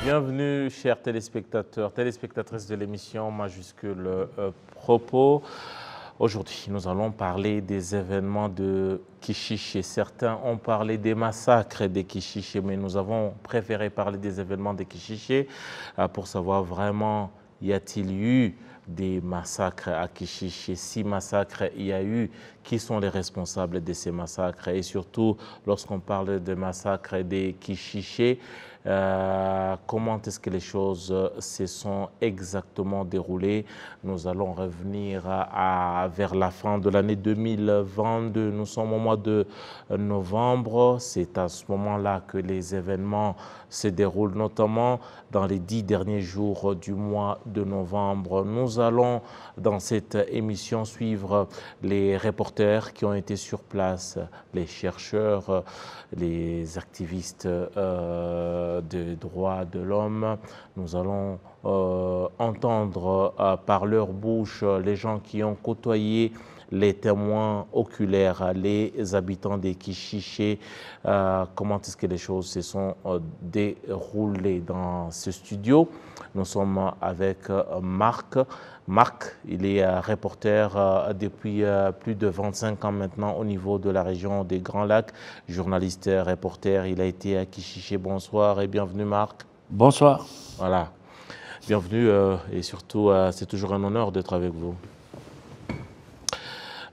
Bienvenue, chers téléspectateurs, téléspectatrices de l'émission Majuscule Propos. Aujourd'hui, nous allons parler des événements de Kichiché. Certains ont parlé des massacres de Kichiché, mais nous avons préféré parler des événements de Kichiché pour savoir vraiment, y a-t-il eu des massacres à Kichiché? Si massacres il y a eu, qui sont les responsables de ces massacres? Et surtout, lorsqu'on parle de massacres de Kichiché, comment est-ce que les choses se sont exactement déroulées? Nous allons revenir vers la fin de l'année 2022. Nous sommes au mois de novembre. C'est à ce moment-là que les événements se déroulent, notamment dans les 10 derniers jours du mois de novembre. Nous allons, dans cette émission, suivre les reporters qui ont été sur place, les chercheurs, les activistes des droits de l'homme. Nous allons entendre par leur bouche les gens qui ont côtoyé les témoins oculaires, les habitants des Kichiché, comment est-ce que les choses se sont déroulées dans ce studio. Nous sommes avec Marc. Marc, il est reporter depuis plus de 25 ans maintenant au niveau de la région des Grands Lacs, journaliste, reporter. Il a été à Kichiché. Bonsoir et bienvenue Marc. Bonsoir. Voilà, bienvenue et surtout c'est toujours un honneur d'être avec vous.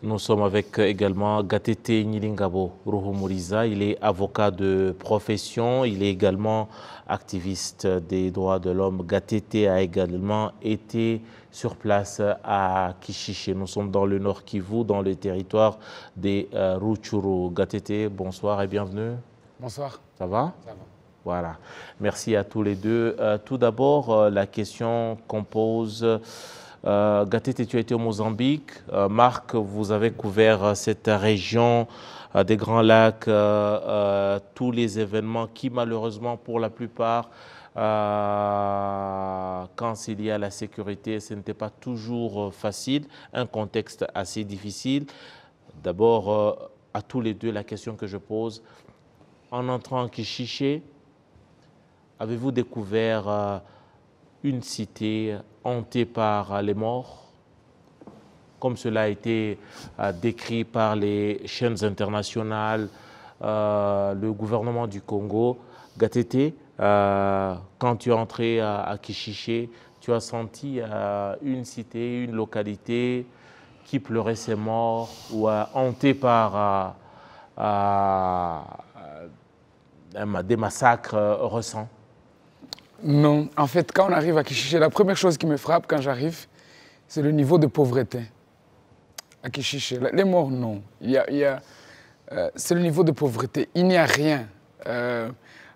Nous sommes avec également Gatete Nilingabo Ruhumuriza. Il est avocat de profession, il est également activiste des droits de l'homme. Gatete a également été sur place à Kichiché. Nous sommes dans le Nord Kivu, dans le territoire des Rutshuru. Gatete, bonsoir et bienvenue. Bonsoir. Ça va? Ça va. Voilà. Merci à tous les deux. Tout d'abord, la question qu'on pose. Gatete, tu as été au Mozambique. Marc, vous avez couvert cette région des Grands Lacs, tous les événements qui, malheureusement, pour la plupart, quand il y a la sécurité, ce n'était pas toujours facile, un contexte assez difficile. D'abord, à tous les deux, la question que je pose, en entrant en Kichiché, avez-vous découvert une cité hantée par les morts, comme cela a été décrit par les chaînes internationales, le gouvernement du Congo? Gatete, quand tu es entré à Kichiché, tu as senti une cité, une localité qui pleurait ses morts ou hantée par des massacres récents? Non, en fait, quand on arrive à Kichiché, la première chose qui me frappe quand j'arrive, c'est le niveau de pauvreté. À Kichiché, les morts, non. C'est le niveau de pauvreté. Il n'y a rien.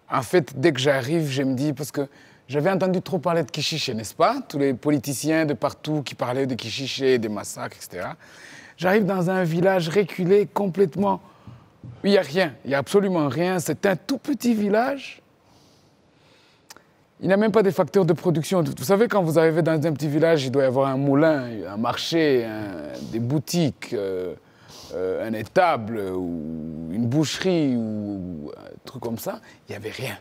En fait, dès que j'arrive, je me dis, parce que j'avais entendu trop parler de Kichiché, n'est-ce pas? Tous les politiciens de partout qui parlaient de Kichiché, des massacres, etc. J'arrive dans un village reculé complètement. Il n'y a rien, il n'y a absolument rien. C'est un tout petit village. Il n'y a même pas des facteurs de production. Vous savez, quand vous arrivez dans un petit village, il doit y avoir un moulin, un marché, des boutiques, un étable, ou une boucherie, ou un truc comme ça. Il n'y avait rien.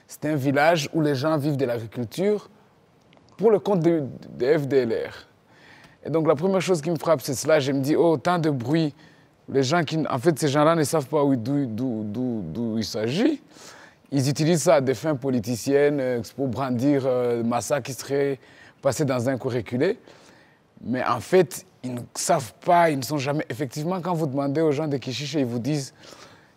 C'est un village où les gens vivent de l'agriculture pour le compte des FDLR. Et donc la première chose qui me frappe, c'est cela. Je me dis, oh, tant de bruit. Les gens en fait, ces gens-là ne savent pas d'où il s'agit. Ils utilisent ça à des fins politiciennes pour brandir le massacre qui serait passé dans un coin reculé. Mais en fait, ils ne savent pas, ils ne sont jamais... Effectivement, quand vous demandez aux gens de Kichiché, ils vous disent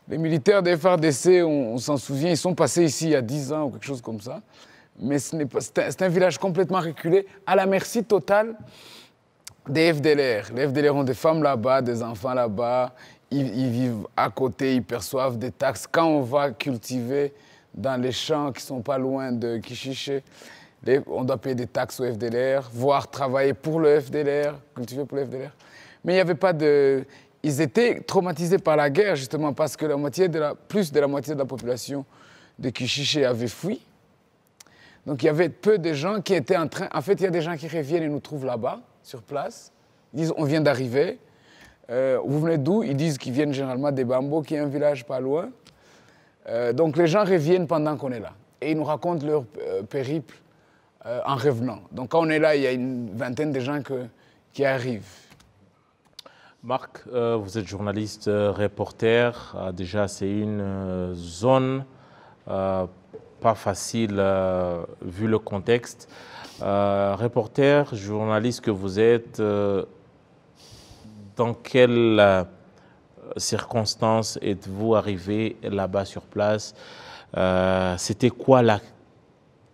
les militaires des FARDC, on s'en souvient, ils sont passés ici il y a 10 ans ou quelque chose comme ça. Mais c'est un village complètement reculé, à la merci totale des FDLR. Les FDLR ont des femmes là-bas, des enfants là-bas. Ils vivent à côté, ils perçoivent des taxes. Quand on va cultiver dans les champs qui ne sont pas loin de Kichiché, on doit payer des taxes au FDLR, voire travailler pour le FDLR, cultiver pour le FDLR. Mais il n'y avait pas de... Ils étaient traumatisés par la guerre, justement, parce que plus de la moitié de la population de Kichiché avait fui. Donc il y avait peu de gens qui étaient en train... En fait, il y a des gens qui reviennent et nous trouvent là-bas, sur place. Ils disent, on vient d'arriver. Vous venez d'où? Ils disent qu'ils viennent généralement des Bambo, qui est un village pas loin. Donc les gens reviennent pendant qu'on est là. Et ils nous racontent périple en revenant. Donc quand on est là, il y a une vingtaine de gens qui arrivent. Marc, vous êtes journaliste, reporter. Déjà, c'est une zone pas facile vu le contexte. Reporter, journaliste que vous êtes, dans quelles circonstances êtes-vous arrivé là-bas sur place? C'était quoi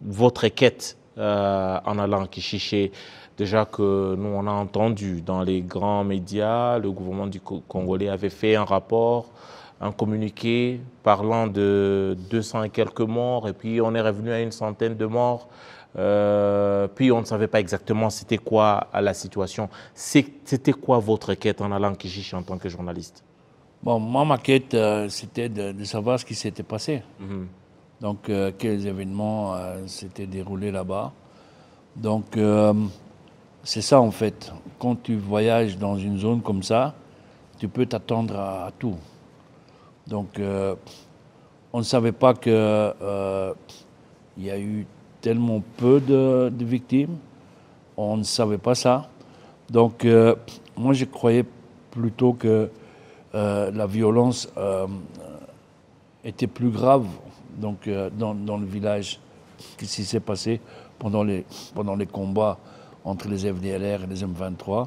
votre quête en allant à Kichiché? Déjà que nous, on a entendu dans les grands médias, le gouvernement du Congolais avait fait un rapport, un communiqué parlant de 200 et quelques morts, et puis on est revenu à une centaine de morts. Puis on ne savait pas exactement c'était quoi la situation. C'était quoi votre quête en allant à Kichiché en tant que journaliste? Bon, moi, ma quête, c'était de savoir ce qui s'était passé. Donc, quels événements s'étaient déroulés là-bas. Donc, c'est ça, en fait. Quand tu voyages dans une zone comme ça, tu peux t'attendre à tout. Donc, on ne savait pas qu'il y a eu tellement peu de victimes. On ne savait pas ça. Donc, moi, je croyais plutôt que la violence était plus grave donc, dans le village que ce qui s'est passé pendant les combats entre les FDLR et les M23.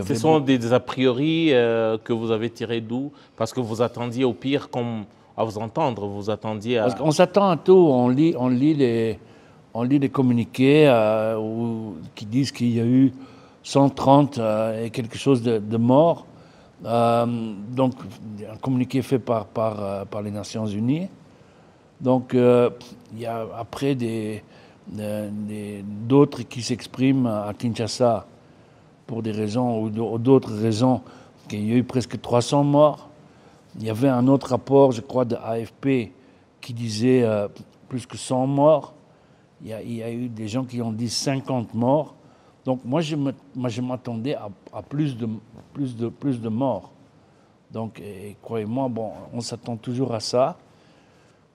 Ce sont des a priori que vous avez tirés d'où? Parce que vous attendiez au pire, comme à vous entendre, vous attendiez à... Parce qu'on s'attend à tout, on lit les communiqués qui disent qu'il y a eu 130 et quelque chose de morts. Donc, un communiqué fait par les Nations Unies. Donc, il y a après d'autres qui s'expriment à Kinshasa pour des raisons ou d'autres raisons qu'il y a eu presque 300 morts. Il y avait un autre rapport, je crois, de AFP qui disait plus que 100 morts. Il y a eu des gens qui ont dit 50 morts. Donc moi je m'attendais à plus de morts. Donc croyez-moi, bon, on s'attend toujours à ça.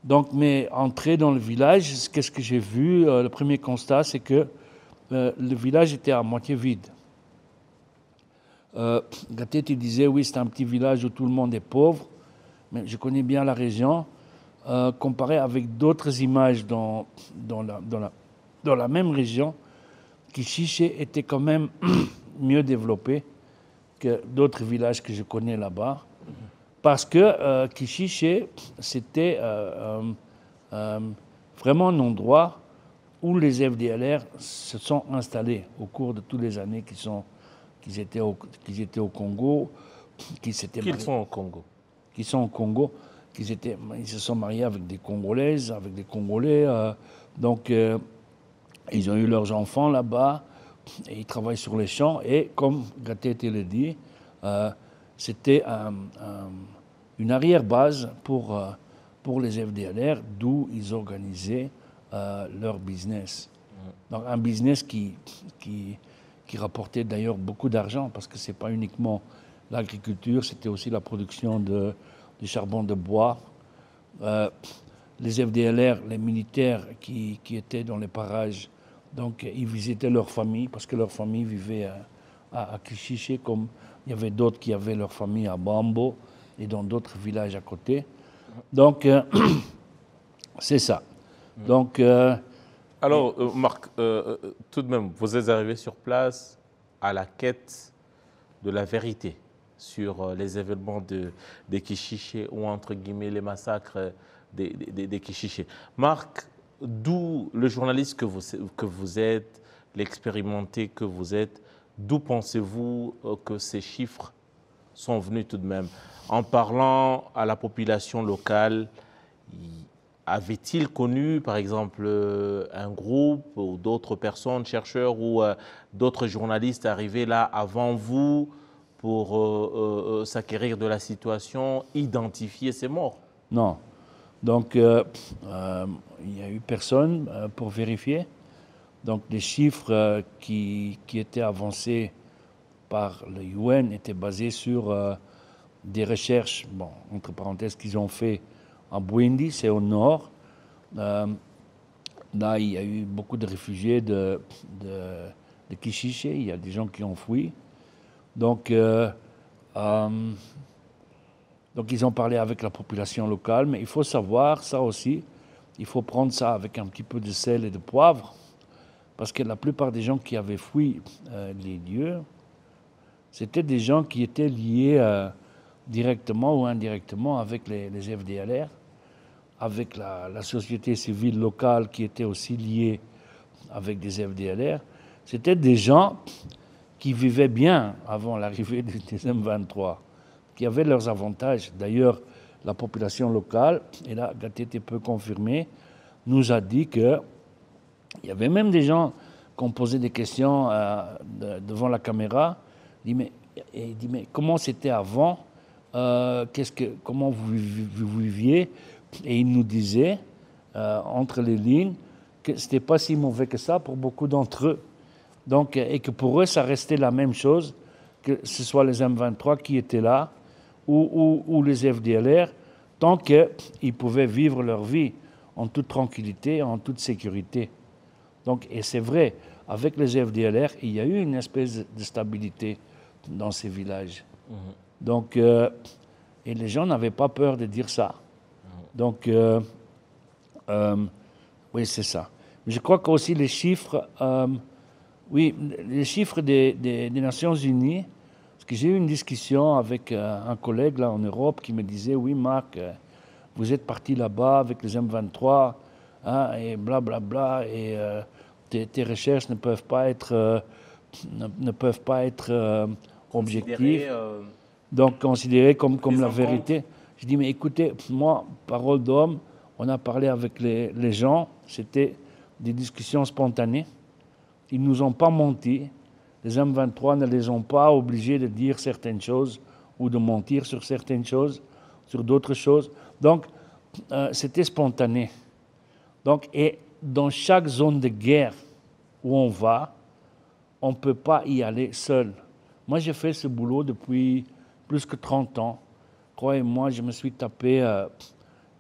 Donc mais entrer dans le village, qu'est-ce que j'ai vu? Le premier constat, c'est que le village était à moitié vide. Gaté, tu disais, oui, c'est un petit village où tout le monde est pauvre, mais je connais bien la région. Comparé avec d'autres images dans la même région, Kichiché était quand même mieux développé que d'autres villages que je connais là-bas. Parce que Kichiché, c'était vraiment un endroit où les FDLR se sont installés au cours de toutes les années qu'ils étaient au Congo. Qu'ils sont au Congo? Qui sont au Congo. Ils se sont mariés avec des Congolaises, avec des Congolais. Donc, ils ont eu leurs enfants là-bas et ils travaillent sur les champs. Et comme Gatete le dit, c'était une arrière-base pour les FDLR, d'où ils organisaient leur business. Donc, un business qui rapportait d'ailleurs beaucoup d'argent, parce que ce n'est pas uniquement l'agriculture, c'était aussi la production du charbon de bois. Les FDLR, les militaires qui étaient dans les parages, donc ils visitaient leur famille, parce que leur famille vivait à Kichiché, comme il y avait d'autres qui avaient leur famille à Bambo et dans d'autres villages à côté. Donc, c'est ça. Donc, alors, Marc, tout de même, vous êtes arrivé sur place à la quête de la vérité sur les événements de Kichiché ou entre guillemets les massacres de Kichiché. Marc, d'où le journaliste que vous êtes, l'expérimenté que vous êtes, d'où pensez-vous que ces chiffres sont venus tout de même? En parlant à la population locale, avait-il connu, par exemple, un groupe ou d'autres personnes, chercheurs ou d'autres journalistes arrivés là avant vous pour s'acquérir de la situation, identifier ces morts? Non. Donc, il n'y a eu personne pour vérifier. Donc, les chiffres qui étaient avancés par le UN étaient basés sur des recherches, bon, entre parenthèses, qu'ils ont fait à Bwindi, c'est au nord. là, il y a eu beaucoup de réfugiés de Kishiché. Il y a des gens qui ont fui. Donc, ils ont parlé avec la population locale. Mais il faut savoir, ça aussi, il faut prendre ça avec un petit peu de sel et de poivre. Parce que la plupart des gens qui avaient fui les lieux, c'était des gens qui étaient liés directement ou indirectement avec les FDLR, avec la société civile locale qui était aussi liée avec des FDLR. C'était des gens qui vivaient bien avant l'arrivée des M23, qui avaient leurs avantages. D'ailleurs, la population locale, et là, Gatete peut confirmer, nous a dit qu'il y avait même des gens qui ont posé des questions devant la caméra. Il dit, mais comment c'était avant? Comment vous viviez? Et il nous disait, entre les lignes, que ce n'était pas si mauvais que ça pour beaucoup d'entre eux. Donc, et que pour eux, ça restait la même chose, que ce soit les M23 qui étaient là, ou les FDLR, tant qu'ils pouvaient vivre leur vie en toute tranquillité, en toute sécurité. Donc, et c'est vrai, avec les FDLR, il y a eu une espèce de stabilité dans ces villages. Donc, et les gens n'avaient pas peur de dire ça. Donc, oui, c'est ça. Mais je crois qu'aussi les chiffres, oui, les chiffres des Nations Unies, parce que j'ai eu une discussion avec un collègue là en Europe qui me disait, oui, Marc, vous êtes parti là-bas avec les M23, hein, et blablabla, et tes recherches ne peuvent pas être, objectives, donc considérées comme la vérité. Je dis, mais écoutez, moi, parole d'homme, on a parlé avec les gens, c'était des discussions spontanées. Ils ne nous ont pas menti. Les M23 ne les ont pas obligés de dire certaines choses ou de mentir sur certaines choses, sur d'autres choses. Donc, c'était spontané. Donc, et dans chaque zone de guerre où on va, on ne peut pas y aller seul. Moi, j'ai fait ce boulot depuis plus que 30 ans. Croyez-moi, je me suis tapé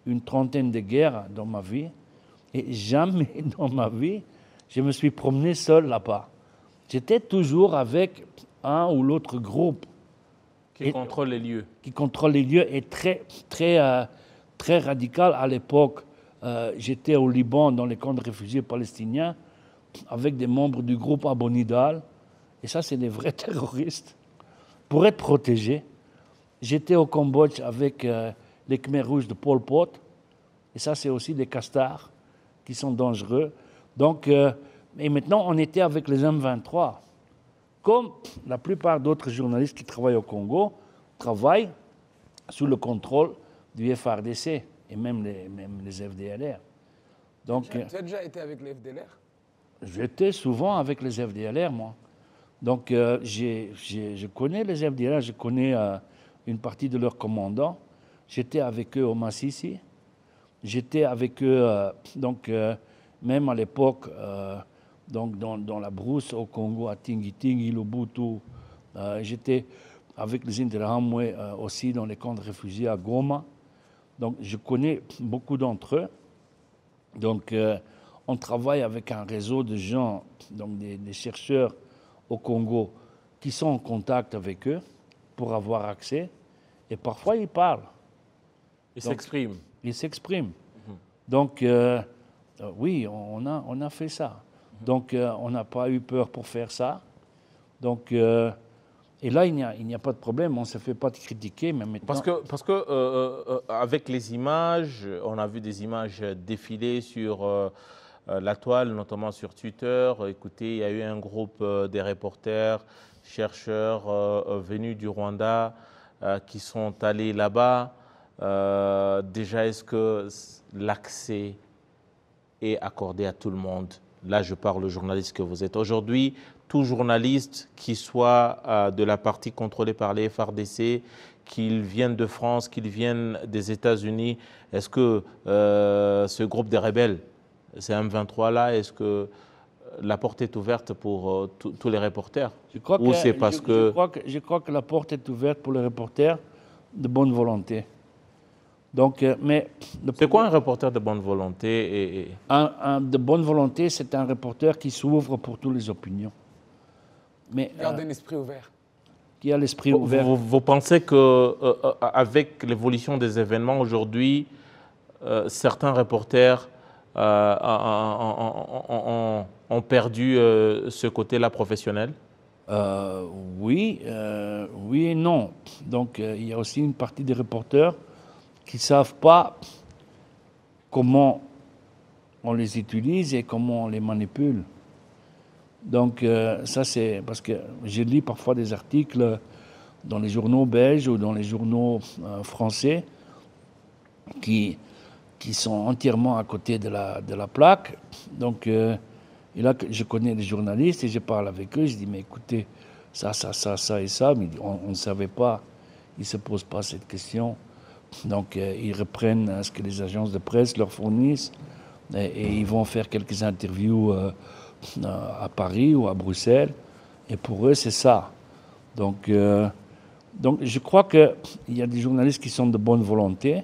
une trentaine de guerres dans ma vie. Et jamais dans ma vie, je me suis promené seul là-bas. J'étais toujours avec un ou l'autre groupe. Qui contrôle les lieux. Qui contrôle les lieux et très radical à l'époque. J'étais au Liban dans les camps de réfugiés palestiniens avec des membres du groupe Abu Nidal. Et ça, c'est des vrais terroristes. Pour être protégé, j'étais au Cambodge avec les Khmers rouges de Pol Pot. Et ça, c'est aussi des castards qui sont dangereux. Donc, et maintenant, on était avec les M23. Comme la plupart d'autres journalistes qui travaillent au Congo travaillent sous le contrôle du FARDC et même les FDLR. Donc, tu as déjà été avec les FDLR? J'étais souvent avec les FDLR, moi. Donc, je connais les FDLR, je connais une partie de leurs commandants. J'étais avec eux au Massissi. J'étais avec eux, même à l'époque, dans la brousse au Congo, à Tingi-Tingi, Lubutu. J'étais avec les Interahamwe aussi dans les camps de réfugiés à Goma. Donc, je connais beaucoup d'entre eux. Donc, on travaille avec un réseau de gens, donc des chercheurs au Congo, qui sont en contact avec eux pour avoir accès. Et parfois, ils parlent. Ils s'expriment. Ils s'expriment. Donc, oui, on a fait ça. Donc, on n'a pas eu peur pour faire ça. Donc, et là, il n'y a pas de problème. On ne se fait pas critiquer, mais maintenant... Parce que avec les images, on a vu des images défiler sur la toile, notamment sur Twitter. Écoutez, il y a eu un groupe des reporters, chercheurs venus du Rwanda qui sont allés là-bas. Déjà, est-ce que l'accès est accordé à tout le monde? Là, je parle au journaliste que vous êtes. Aujourd'hui, tout journaliste qui soit de la partie contrôlée par les FARDC, qu'ils viennent de France, qu'ils viennent des États-Unis, est-ce que ce groupe des rebelles, ces M23-là, est-ce que la porte est ouverte pour tous les reporters? Je crois que la porte est ouverte pour les reporters de bonne volonté. Donc, c'est quoi un reporter de bonne volonté de bonne volonté, c'est un reporter qui s'ouvre pour toutes les opinions. Mais, Garde un esprit ouvert. Qui a l'esprit ouvert. Vous pensez qu'avec l'évolution des événements aujourd'hui, certains reporters ont perdu ce côté-là professionnel? Oui, oui et non. Donc, il y a aussi une partie des reporters qui ne savent pas comment on les utilise et comment on les manipule. Donc, ça, c'est parce que je lis parfois des articles dans les journaux belges ou dans les journaux français qui sont entièrement à côté de la plaque. Donc, et là, je connais les journalistes et je parle avec eux. Je dis, mais écoutez, ça et ça, mais on ne savait pas. Ils ne se posent pas cette question. Donc, ils reprennent ce que les agences de presse leur fournissent et ils vont faire quelques interviews à Paris ou à Bruxelles. Et pour eux, c'est ça. Donc, je crois qu'il y a des journalistes qui sont de bonne volonté,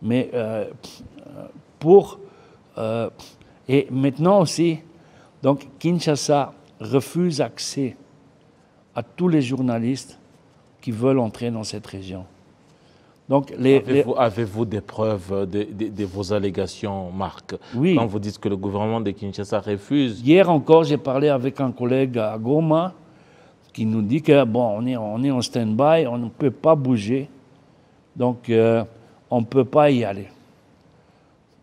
mais et maintenant aussi, donc Kinshasa refuse accès à tous les journalistes qui veulent entrer dans cette région. Donc, avez-vous des preuves de vos allégations, Marc? Oui. Quand vous dites que le gouvernement de Kinshasa refuse... Hier encore, j'ai parlé avec un collègue à Goma qui nous dit que, bon, on est en stand-by, on ne peut pas bouger, donc on ne peut pas y aller.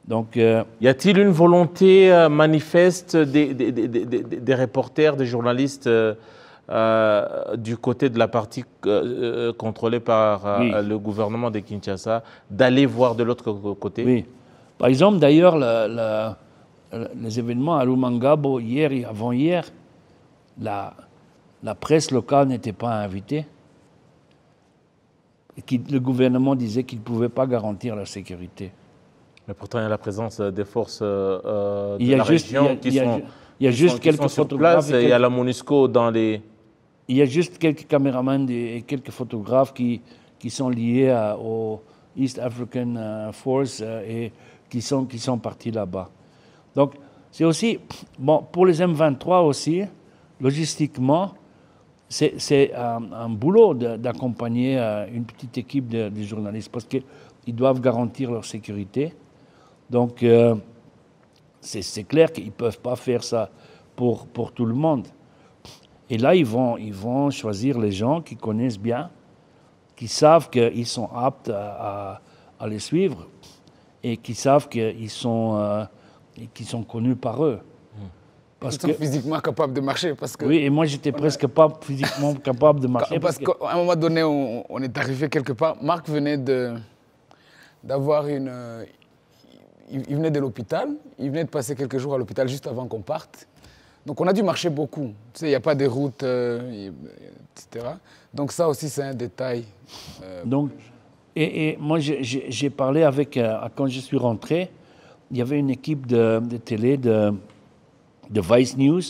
Donc, y a-t-il une volonté manifeste des reporters, des journalistes du côté de la partie contrôlée par le gouvernement de Kinshasa, d'aller voir de l'autre côté? Oui. Par exemple, d'ailleurs, les événements à Lumangabo, hier et avant-hier, la presse locale n'était pas invitée. Et le gouvernement disait qu'il ne pouvait pas garantir la sécurité. Mais pourtant, il y a la présence des forces de la région qui sont sur place. Il y a la MONUSCO dans les... Il y a juste quelques caméramans et quelques photographes qui sont liés au East African Force et qui sont partis là-bas. Donc, c'est aussi, bon, pour les M23 aussi, logistiquement, c'est un boulot d'accompagner une petite équipe de journalistes parce qu'ils doivent garantir leur sécurité. Donc, c'est clair qu'ils ne peuvent pas faire ça pour tout le monde. Et là, ils vont choisir les gens qui connaissent bien, qui savent qu'ils sont aptes à les suivre et qui savent qu'ils sont connus par eux. Parce qu'ils sont physiquement capables de marcher. Parce que oui, et moi, j'étais presque pas physiquement capable de marcher. Parce qu'à un moment donné, on est arrivé quelque part. Marc venait d'avoir une... Il venait de l'hôpital. Il venait de passer quelques jours à l'hôpital juste avant qu'on parte. Donc on a dû marcher beaucoup. Tu sais, il n'y a pas de routes, etc. Donc ça aussi, c'est un détail. Donc, et moi, j'ai parlé avec... quand je suis rentré, il y avait une équipe de télé de Vice News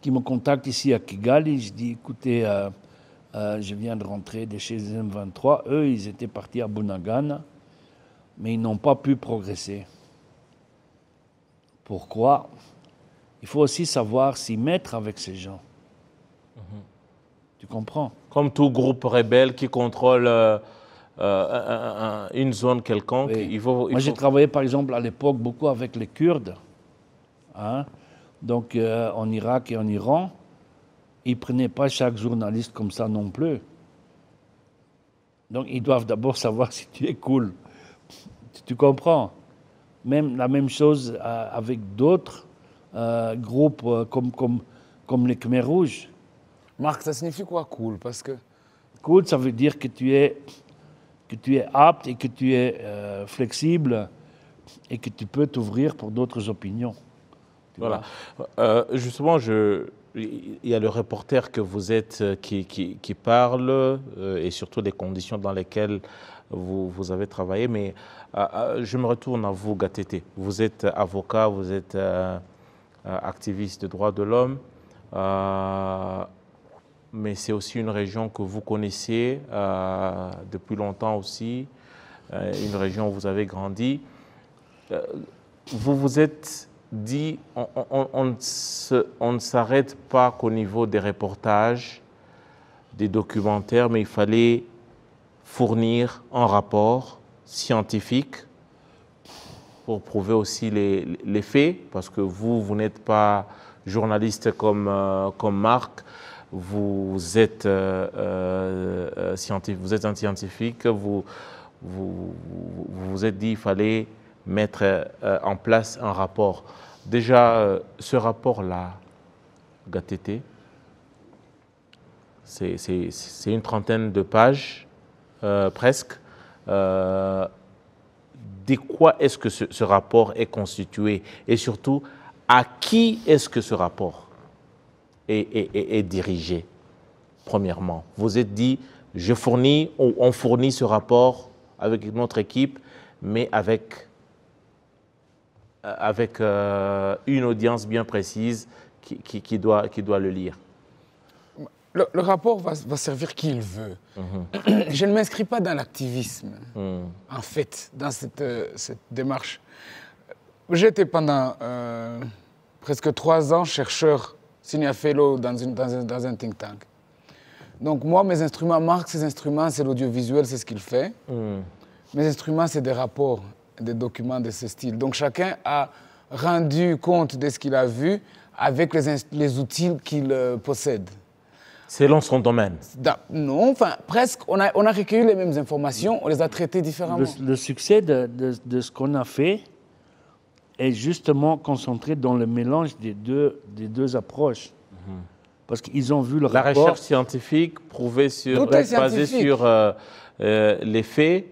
qui me contacte ici à Kigali. Je dis, écoutez, je viens de rentrer de chez M23. Eux, ils étaient partis à Bunagana, mais ils n'ont pas pu progresser. Pourquoi ? Il faut aussi savoir s'y mettre avec ces gens. Tu comprends? Comme tout groupe rebelle qui contrôle une zone quelconque. Oui. Moi, j'ai travaillé, par exemple, à l'époque, beaucoup avec les Kurdes. Hein? Donc, en Irak et en Iran, ils ne prenaient pas chaque journaliste comme ça non plus. Donc, ils doivent d'abord savoir si tu es cool. Tu comprends? Même la même chose avec d'autres groupes comme les Khmers rouges. Marc, ça signifie quoi, cool? Parce que... Cool, ça veut dire que tu es apte et que tu es flexible et que tu peux t'ouvrir pour d'autres opinions. Voilà. Justement, il y a le reporter que vous êtes qui parle et surtout des conditions dans lesquelles vous avez travaillé. Mais je me retourne à vous, Gatete. Vous êtes avocat, vous êtes activiste des droits de l'homme. Mais c'est aussi une région que vous connaissez depuis longtemps aussi. une région où vous avez grandi. Vous vous êtes dit, on ne s'arrête pas qu'au niveau des reportages, des documentaires, mais il fallait fournir un rapport scientifique pour prouver aussi les faits, parce que vous n'êtes pas journaliste comme Marc, vous êtes scientifique, vous êtes un scientifique, vous vous êtes dit qu'il fallait mettre en place un rapport. Déjà, ce rapport-là, GATT, c'est une trentaine de pages, presque. De quoi est-ce que ce rapport est constitué? Et surtout, à qui est-ce que ce rapport est dirigé? Premièrement, vous êtes dit, on fournit ce rapport avec notre équipe, mais avec une audience bien précise qui doit le lire. Le rapport va servir qui il veut. Je ne m'inscris pas dans l'activisme, en fait, dans cette démarche. J'étais pendant presque 3 ans chercheur senior fellow dans un think tank. Donc moi, mes instruments, Marc, ses instruments, c'est l'audiovisuel, c'est ce qu'il fait. Mes instruments, c'est des rapports, des documents de ce style. Donc chacun a rendu compte de ce qu'il a vu avec les outils qu'il possède. Selon son domaine? Non, enfin, presque. On a recueilli les mêmes informations, on les a traitées différemment. Le succès de ce qu'on a fait est justement concentré dans le mélange des deux approches. Parce qu'ils ont vu le rapport. La recherche scientifique basée sur les faits,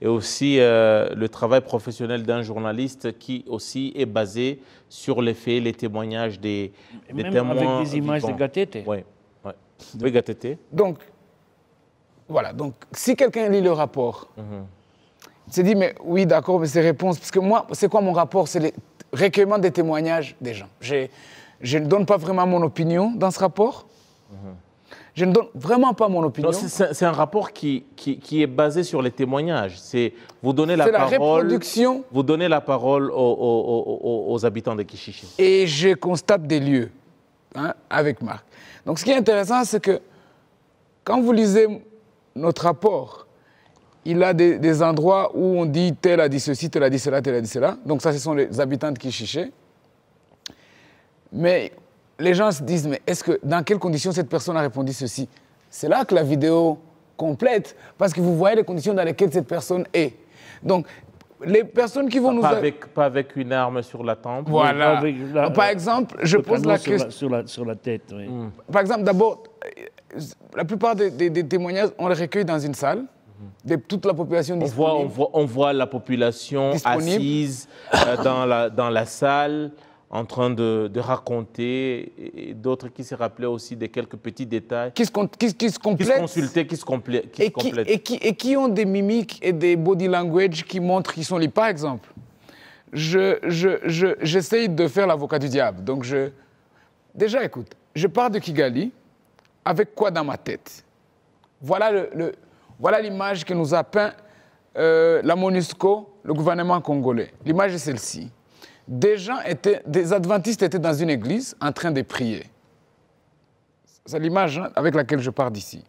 et aussi le travail professionnel d'un journaliste qui aussi est basé sur les faits, les témoignages des témoins. Avec des images vivants. de GATT. Oui, GATT. Donc, voilà. Donc, si quelqu'un lit le rapport, il se dit, mais oui, d'accord, mais ces réponses, parce que moi, c'est quoi mon rapport? C'est le recueillement des témoignages des gens. Je ne donne pas vraiment mon opinion dans ce rapport. Je ne donne vraiment pas mon opinion. C'est un rapport qui est basé sur les témoignages. Vous donnez la parole. Reproduction. Vous donnez la parole aux habitants de Kishiché. Et je constate des lieux, avec Marc. Donc, ce qui est intéressant, c'est que quand vous lisez notre rapport, il a des endroits où on dit tel a dit ceci, tel a dit cela, tel a dit cela. Donc, ça, ce sont les habitants de Kishiché. Mais les gens se disent, mais dans quelles conditions cette personne a répondu ceci? C'est là que la vidéo complète, parce que vous voyez les conditions dans lesquelles cette personne est. Donc, les personnes qui vont nous... Pas avec une arme sur la tempe. Voilà. Par exemple, je pose la question... Sur la tête, oui. Par exemple, d'abord, la plupart des témoignages, on les recueille dans une salle, de toute la population disponible. On voit la population assise dans la salle, en train de raconter, et d'autres qui se rappelaient aussi de quelques petits détails. Qui se complètent. Qui se consultaient, qui se complètent. Et qui ont des mimiques et des body language qui montrent qu'ils sont libres. Par exemple, j'essaye de faire l'avocat du diable. Donc, déjà, écoute, je pars de Kigali, avec quoi dans ma tête? Voilà l'image que nous a peint la MONUSCO, le gouvernement congolais. L'image est celle-ci. Des adventistes étaient dans une église en train de prier. C'est l'image avec laquelle je pars d'ici.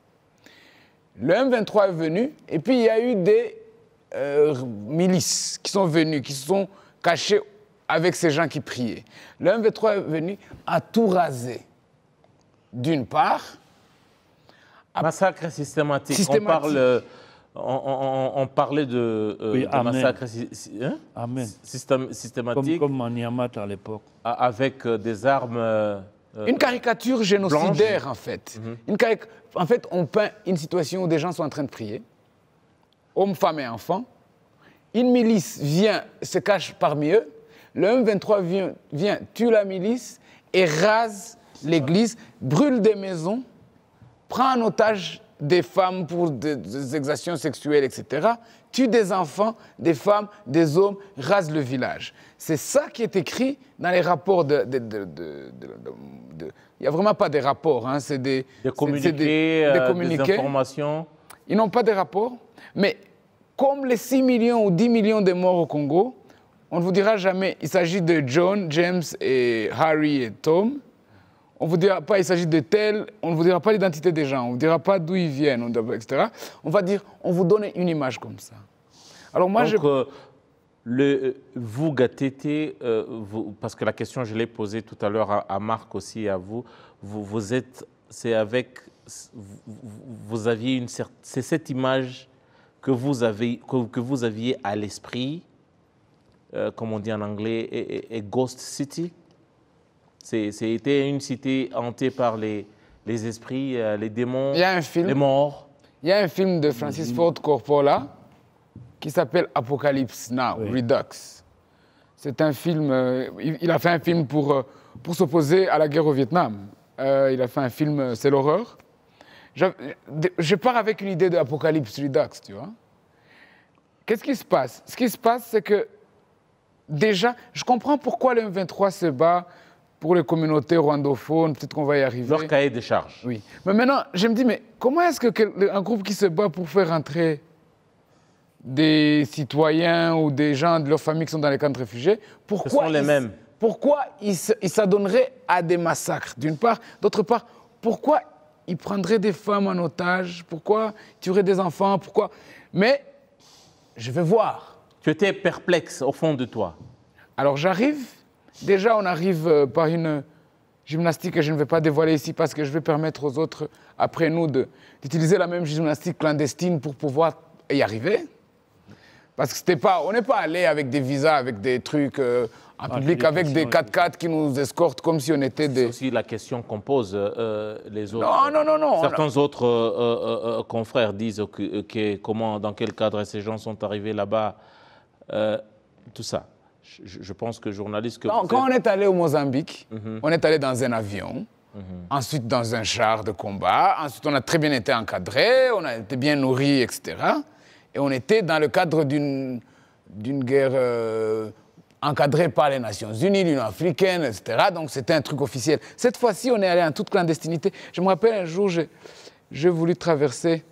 Le M23 est venu, et puis il y a eu des milices qui sont venues, qui se sont cachées avec ces gens qui priaient. Le M23 est venu à tout raser. D'une part... Massacre systématique. On parlait de massacre systématique. Comme Maniamat à l'époque. Avec des armes... une caricature génocidaire, en fait. En fait, on peint une situation où des gens sont en train de prier, hommes, femmes et enfants. Une milice vient, se cache parmi eux. Le M23 vient, tue la milice et rase l'église, brûle des maisons, prend en otage des femmes pour des exactions sexuelles, etc., tue des enfants, des femmes, des hommes, rase le village. C'est ça qui est écrit dans les rapports Il n'y a vraiment pas des rapports, c'est des communiqués, des informations. Ils n'ont pas de rapports, mais comme les 6 millions ou 10 millions de morts au Congo, on ne vous dira jamais il s'agit de John, James et Harry et Tom. On ne vous dira pas il s'agit de tel, on ne vous dira pas l'identité des gens, on ne vous dira pas d'où ils viennent, etc. On va dire, on vous donne une image comme ça. Alors moi, donc, vous, Gatete, parce que la question, je l'ai posée tout à l'heure à Marc aussi et à vous, vous êtes, c'est avec, vous aviez c'est cette image que vous aviez à l'esprit, comme on dit en anglais, et Ghost City. C'était une cité hantée par les esprits, les démons, les morts. Il y a un film de Francis Ford Coppola qui s'appelle Apocalypse Now, Redux. C'est un film, il a fait un film pour s'opposer à la guerre au Vietnam. Il a fait un film, c'est l'horreur. Je pars avec une idée de Apocalypse Redux, tu vois. Qu'est-ce qui se passe? Ce qui se passe, c'est que déjà, je comprends pourquoi le M23 se bat pour les communautés rwandophones, peut-être qu'on va y arriver. Leur cahier de charges. Oui. Mais maintenant, je me dis, mais comment est-ce qu'un groupe qui se bat pour faire entrer des citoyens ou des gens de leur famille qui sont dans les camps de réfugiés, pourquoi ils s'adonneraient à des massacres, d'une part. D'autre part, pourquoi ils prendraient des femmes en otage? Pourquoi ils tueraient des enfants? Pourquoi? Mais je vais voir. Tu étais perplexe au fond de toi. Alors j'arrive. Déjà, on arrive par une gymnastique que je ne vais pas dévoiler ici parce que je vais permettre aux autres, après nous, d'utiliser la même gymnastique clandestine pour pouvoir y arriver. Parce que c'était pas, on n'est pas allé avec des visas, avec des trucs en public, avec des 4x4 qui nous escortent comme si on était des... C'est aussi la question qu'on pose les autres. Non. Certains autres confrères disent comment, dans quel cadre ces gens sont arrivés là-bas, tout ça. Je pense que journaliste... Quand on est allé au Mozambique, on est allé dans un avion, ensuite dans un char de combat, ensuite on a très bien été encadré, on a été bien nourri, etc. Et on était dans le cadre d'une guerre encadrée par les Nations Unies, l'Union africaine, etc. Donc c'était un truc officiel. Cette fois-ci, on est allé en toute clandestinité. Je me rappelle un jour, j'ai voulu traverser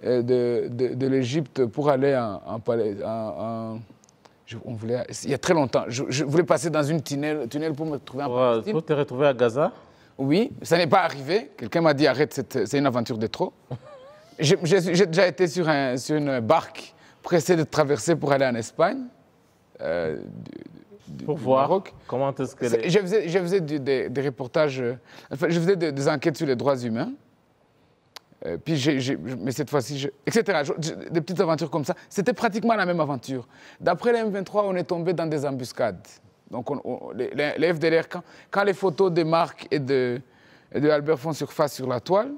de l'Égypte pour aller en Palais... il y a très longtemps, je voulais passer dans une tunnel pour me trouver en Palestine. Pour te retrouver à Gaza? Oui, ça n'est pas arrivé. Quelqu'un m'a dit arrête, c'est une aventure de trop. J'ai déjà été sur une barque pressée de traverser pour aller en Espagne. Pour voir Maroc. Comment est-ce que... Je faisais des reportages, enfin, je faisais des enquêtes sur les droits humains. Puis mais cette fois-ci, etc. Des petites aventures comme ça. C'était pratiquement la même aventure. D'après les M23, on est tombé dans des embuscades. Donc les FDLR, quand les photos de Marc et de Albert font surface sur la toile,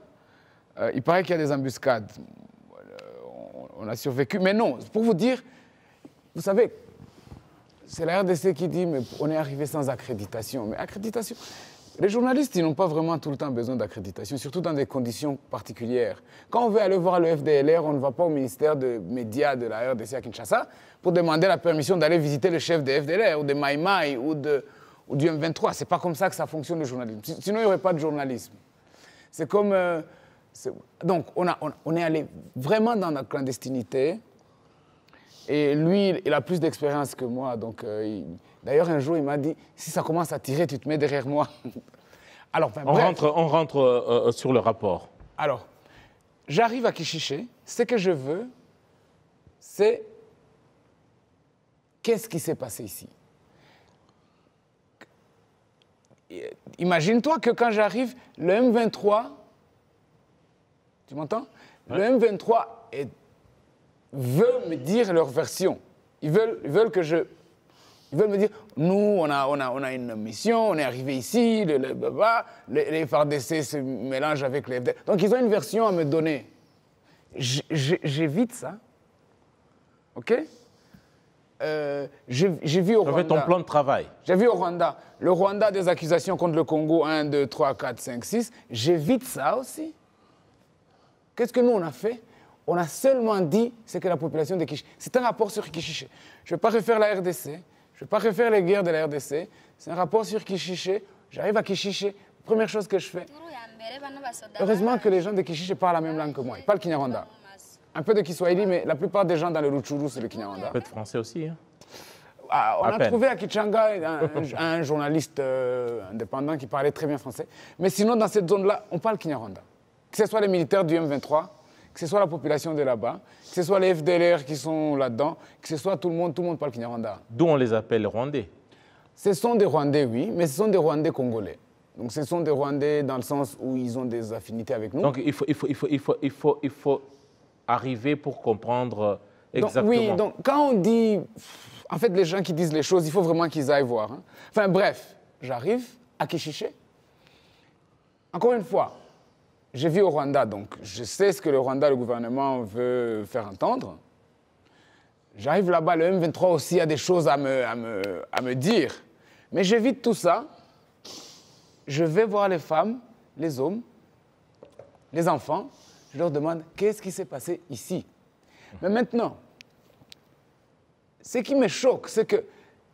il paraît qu'il y a des embuscades. On a survécu. Mais non, pour vous dire, vous savez, c'est la RDC qui dit mais on est arrivé sans accréditation. Mais accréditation... Les journalistes, ils n'ont pas vraiment tout le temps besoin d'accréditation, surtout dans des conditions particulières. Quand on veut aller voir le FDLR, on ne va pas au ministère des médias de la RDC à Kinshasa pour demander la permission d'aller visiter le chef des FDLR ou des Mai Mai ou du M23. C'est pas comme ça que ça fonctionne le journalisme. Sinon, il n'y aurait pas de journalisme. C'est comme... Donc, on est allé vraiment dans la clandestinité. Et lui, il a plus d'expérience que moi. Donc, d'ailleurs, un jour, il m'a dit, si ça commence à tirer, tu te mets derrière moi. Alors, on rentre sur le rapport. Alors, j'arrive à Kichiché. Ce que je veux, c'est qu'est-ce qui s'est passé ici. Imagine-toi que quand j'arrive, le M23, tu m'entends? Ouais. Le M23 veut me dire leur version. Ils veulent me dire, nous, on a une mission, on est arrivé ici, les FARDC se mélangent avec les FDL. Donc, ils ont une version à me donner. J'évite ça. OK? J'ai vu au Rwanda... Tu avais ton plan de travail. J'ai vu au Rwanda. Le Rwanda des accusations contre le Congo, 1, 2, 3, 4, 5, 6. J'évite ça aussi. Qu'est-ce que nous, on a fait? On a seulement dit ce que la population de Kichiché. C'est un rapport sur Kichiché. Je ne vais pas refaire la RDC. Je ne vais pas refaire les guerres de la RDC. C'est un rapport sur Kichiché. J'arrive à Kichiché. Première chose que je fais. Heureusement que les gens de Kichiché parlent la même langue que moi. Ils parlent Kinyarwanda. un peu de Kiswahili, mais la plupart des gens dans le Rutshuru, c'est le Kinyarwanda. Un peu de français aussi. Hein. On À a peine. trouvé à Kichanga un journaliste indépendant qui parlait très bien français. Mais sinon, dans cette zone-là, on parle Kinyarwanda. Que ce soit les militaires du M23, que ce soit la population de là-bas, que ce soit les FDLR qui sont là-dedans, que ce soit tout le monde parle Kinyarwanda. D'où on les appelle les Rwandais. Ce sont des Rwandais, oui, mais ce sont des Rwandais congolais. Donc ce sont des Rwandais dans le sens où ils ont des affinités avec nous. Donc il faut arriver pour comprendre exactement. Oui, donc quand on dit... En fait, les gens qui disent les choses, il faut vraiment qu'ils aillent voir. Hein. Enfin bref, j'arrive à Kishiché. Encore une fois, j'ai vu au Rwanda, donc je sais ce que le Rwanda, le gouvernement veut faire entendre. J'arrive là-bas, le M23 aussi a des choses à me dire. Mais j'évite tout ça. Je vais voir les femmes, les hommes, les enfants. Je leur demande qu'est-ce qui s'est passé ici. Mais maintenant, ce qui me choque, c'est que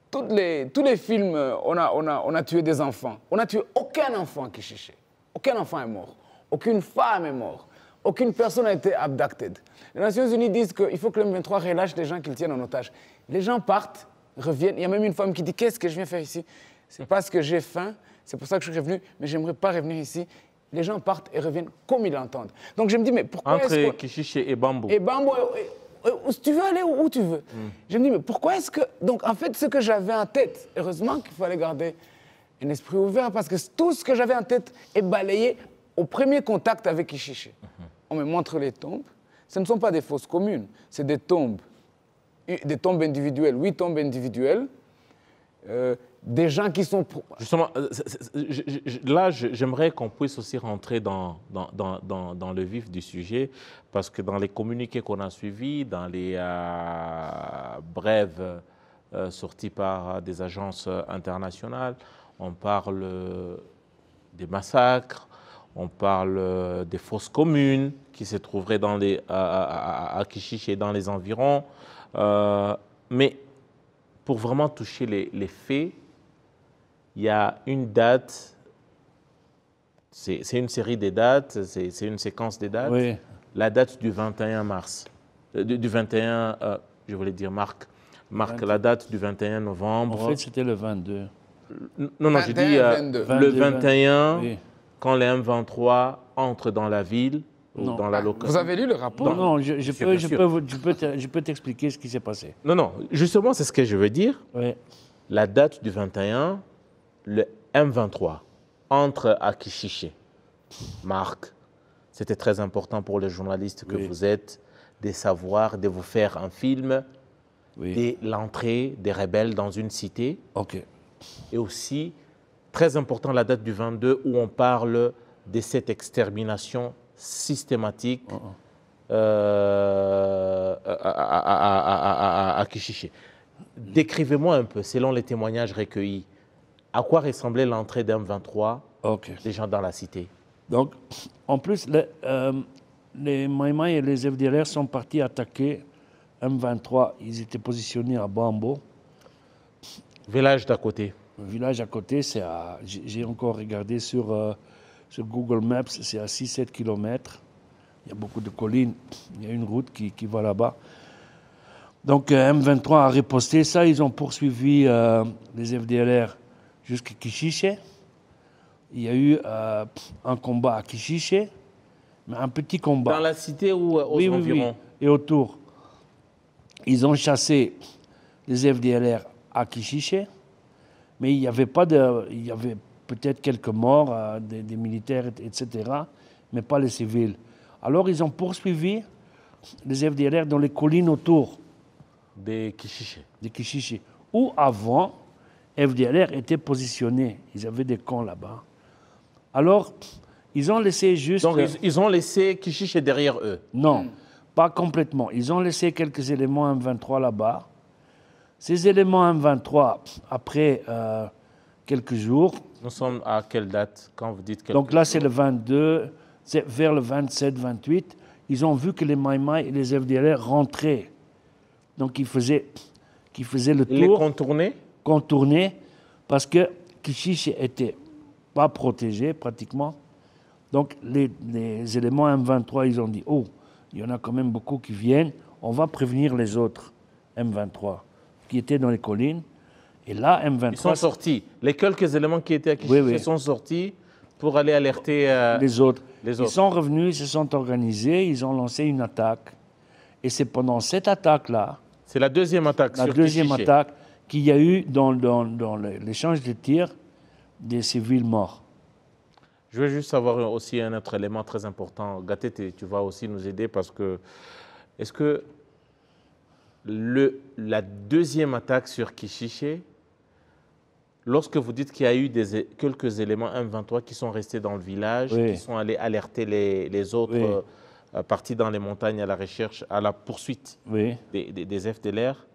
tous les films, on a tué des enfants. On n'a tué aucun enfant qui cherchait. Aucun enfant est mort. Aucune femme est morte. Aucune personne n'a été abducted. Les Nations Unies disent qu'il faut que le M23 relâche les gens qu'ils tiennent en otage. Les gens partent, reviennent. Il y a même une femme qui dit « Qu'est-ce que je viens faire ici ?» C'est parce que j'ai faim, c'est pour ça que je suis revenu, mais je n'aimerais pas revenir ici. Les gens partent et reviennent comme ils l'entendent. Donc je me dis, mais pourquoi est-ce que... Entre Kishiché et Bambou. Et Bambou, si tu veux aller où tu veux. Je me dis, mais pourquoi est-ce que... Donc en fait, ce que j'avais en tête, heureusement qu'il fallait garder un esprit ouvert, parce que tout ce que j'avais en tête est balayé au premier contact avec Kishiché. On me montre les tombes. Ce ne sont pas des fosses communes, c'est des tombes individuelles, 8 tombes individuelles. Des gens qui sont... Justement, là, j'aimerais qu'on puisse aussi rentrer dans le vif du sujet, parce que dans les communiqués qu'on a suivis, dans les brèves sorties par des agences internationales, on parle des massacres, on parle des fosses communes qui se trouveraient à Kishiché et dans les environs. Mais pour vraiment toucher les faits, il y a une date, c'est une série des dates, c'est une séquence des dates. Oui. La date du 21 mars, du 21, je voulais dire Marc, la date du 21 novembre. En fait, c'était le 22. Non, je dis 22. le 21, Oui. quand les M23 entrent dans la ville, ou Non. dans la localité. Vous avez lu le rapport? Non, Bien je peux t'expliquer ce qui s'est passé. Non, justement, c'est ce que je veux dire. Oui. La date du 21, le M23 entre à Kishiché. Marc, c'était très important pour les journalistes que vous êtes de savoir, de vous faire un film de l'entrée des rebelles dans une cité. OK. Et aussi, très important, la date du 22 où on parle de cette extermination systématique à Kishiché. Décrivez-moi un peu, selon les témoignages recueillis, à quoi ressemblait l'entrée d'un M23 des gens dans la cité? Donc, en plus, les Maïmaï et les FDLR sont partis attaquer M23. Ils étaient positionnés à Bambo. Village d'à côté. Le village à côté, j'ai encore regardé sur Google Maps, c'est à 6-7 km. Il y a beaucoup de collines. Il y a une route qui va là-bas. Donc, M23 a riposté ça. Ils ont poursuivi les FDLR jusqu'à Kishiché. Il y a eu un combat à Kishiché, mais un petit combat. Dans la cité ou aux environs? Et autour. Ils ont chassé les FDLR à Kishiché, mais il y avait peut-être quelques morts, des militaires, etc., mais pas les civils. Alors ils ont poursuivi les FDLR dans les collines autour de Kishiché. De Kishiché, où avant, FDLR était positionné. Ils avaient des camps là-bas. Alors, ils ont laissé juste... Donc, ils ont laissé Kishiché derrière eux? Non, pas complètement. Ils ont laissé quelques éléments M23 là-bas. Ces éléments M23, après quelques jours... Nous sommes à quelle date quand vous dites quelques Donc là, c'est jours? le 22, c'est vers le 27-28. Ils ont vu que les Maïmaï et les FDLR rentraient. Donc, ils faisaient le tour... Les contourner? Contourner, parce que Kishiché était pas protégé pratiquement. Donc les éléments M23, ils ont dit, oh, il y en a quand même beaucoup qui viennent. On va prévenir les autres M23 qui étaient dans les collines. Et là, M23... Ils sont sortis. Les quelques éléments qui étaient à Kichiché sont sortis pour aller alerter les autres. Les Ils autres. sont revenus, ils se sont organisés, ils ont lancé une attaque. Et c'est pendant cette attaque-là, C'est la deuxième attaque la sur deuxième Kichiché. attaque, qu'il y a eu dans l'échange de tirs des civils morts. Je veux juste savoir aussi un autre élément très important. Gatete, tu vas aussi nous aider parce que est-ce que la deuxième attaque sur Kichiché, lorsque vous dites qu'il y a eu quelques éléments M23 qui sont restés dans le village, qui sont allés alerter les autres partis dans les montagnes à la recherche, à la poursuite des FDLR,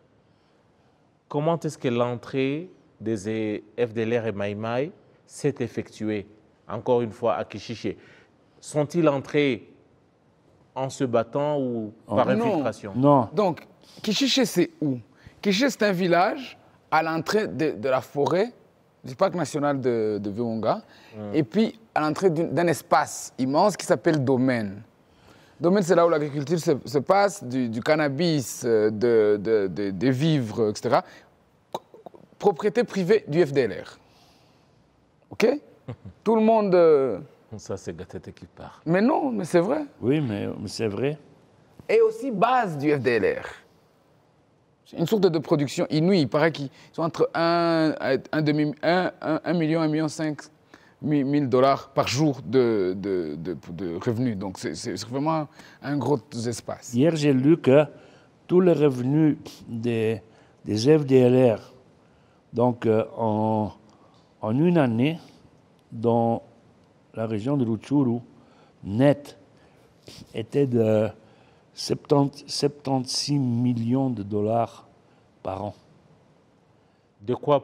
comment est-ce que l'entrée des FDLR et Maïmaï s'est effectuée, encore une fois, à Kichiché? Sont-ils entrés en se battant ou par infiltration? Non. Donc, Kichiché, c'est où? Kichiché, c'est un village à l'entrée de la forêt du parc national de Virunga, et puis à l'entrée d'un espace immense qui s'appelle Domaine. Domaine, c'est là où l'agriculture se passe, du cannabis, des vivres, etc. Propriété privée du FDLR. OK? Tout le monde... Ça, c'est Gatete qui part. Mais non, mais c'est vrai. Oui, mais c'est vrai. Et aussi base du FDLR. C'est une sorte de production inouïe. Il paraît qu'ils sont entre 1 million, 1,5 million $ par jour de revenus. Donc c'est vraiment un gros espace. Hier, j'ai lu que tous les revenus des FDLR, donc en une année, dans la région de Rutshuru, net, était de 76 millions de dollars par an. De quoi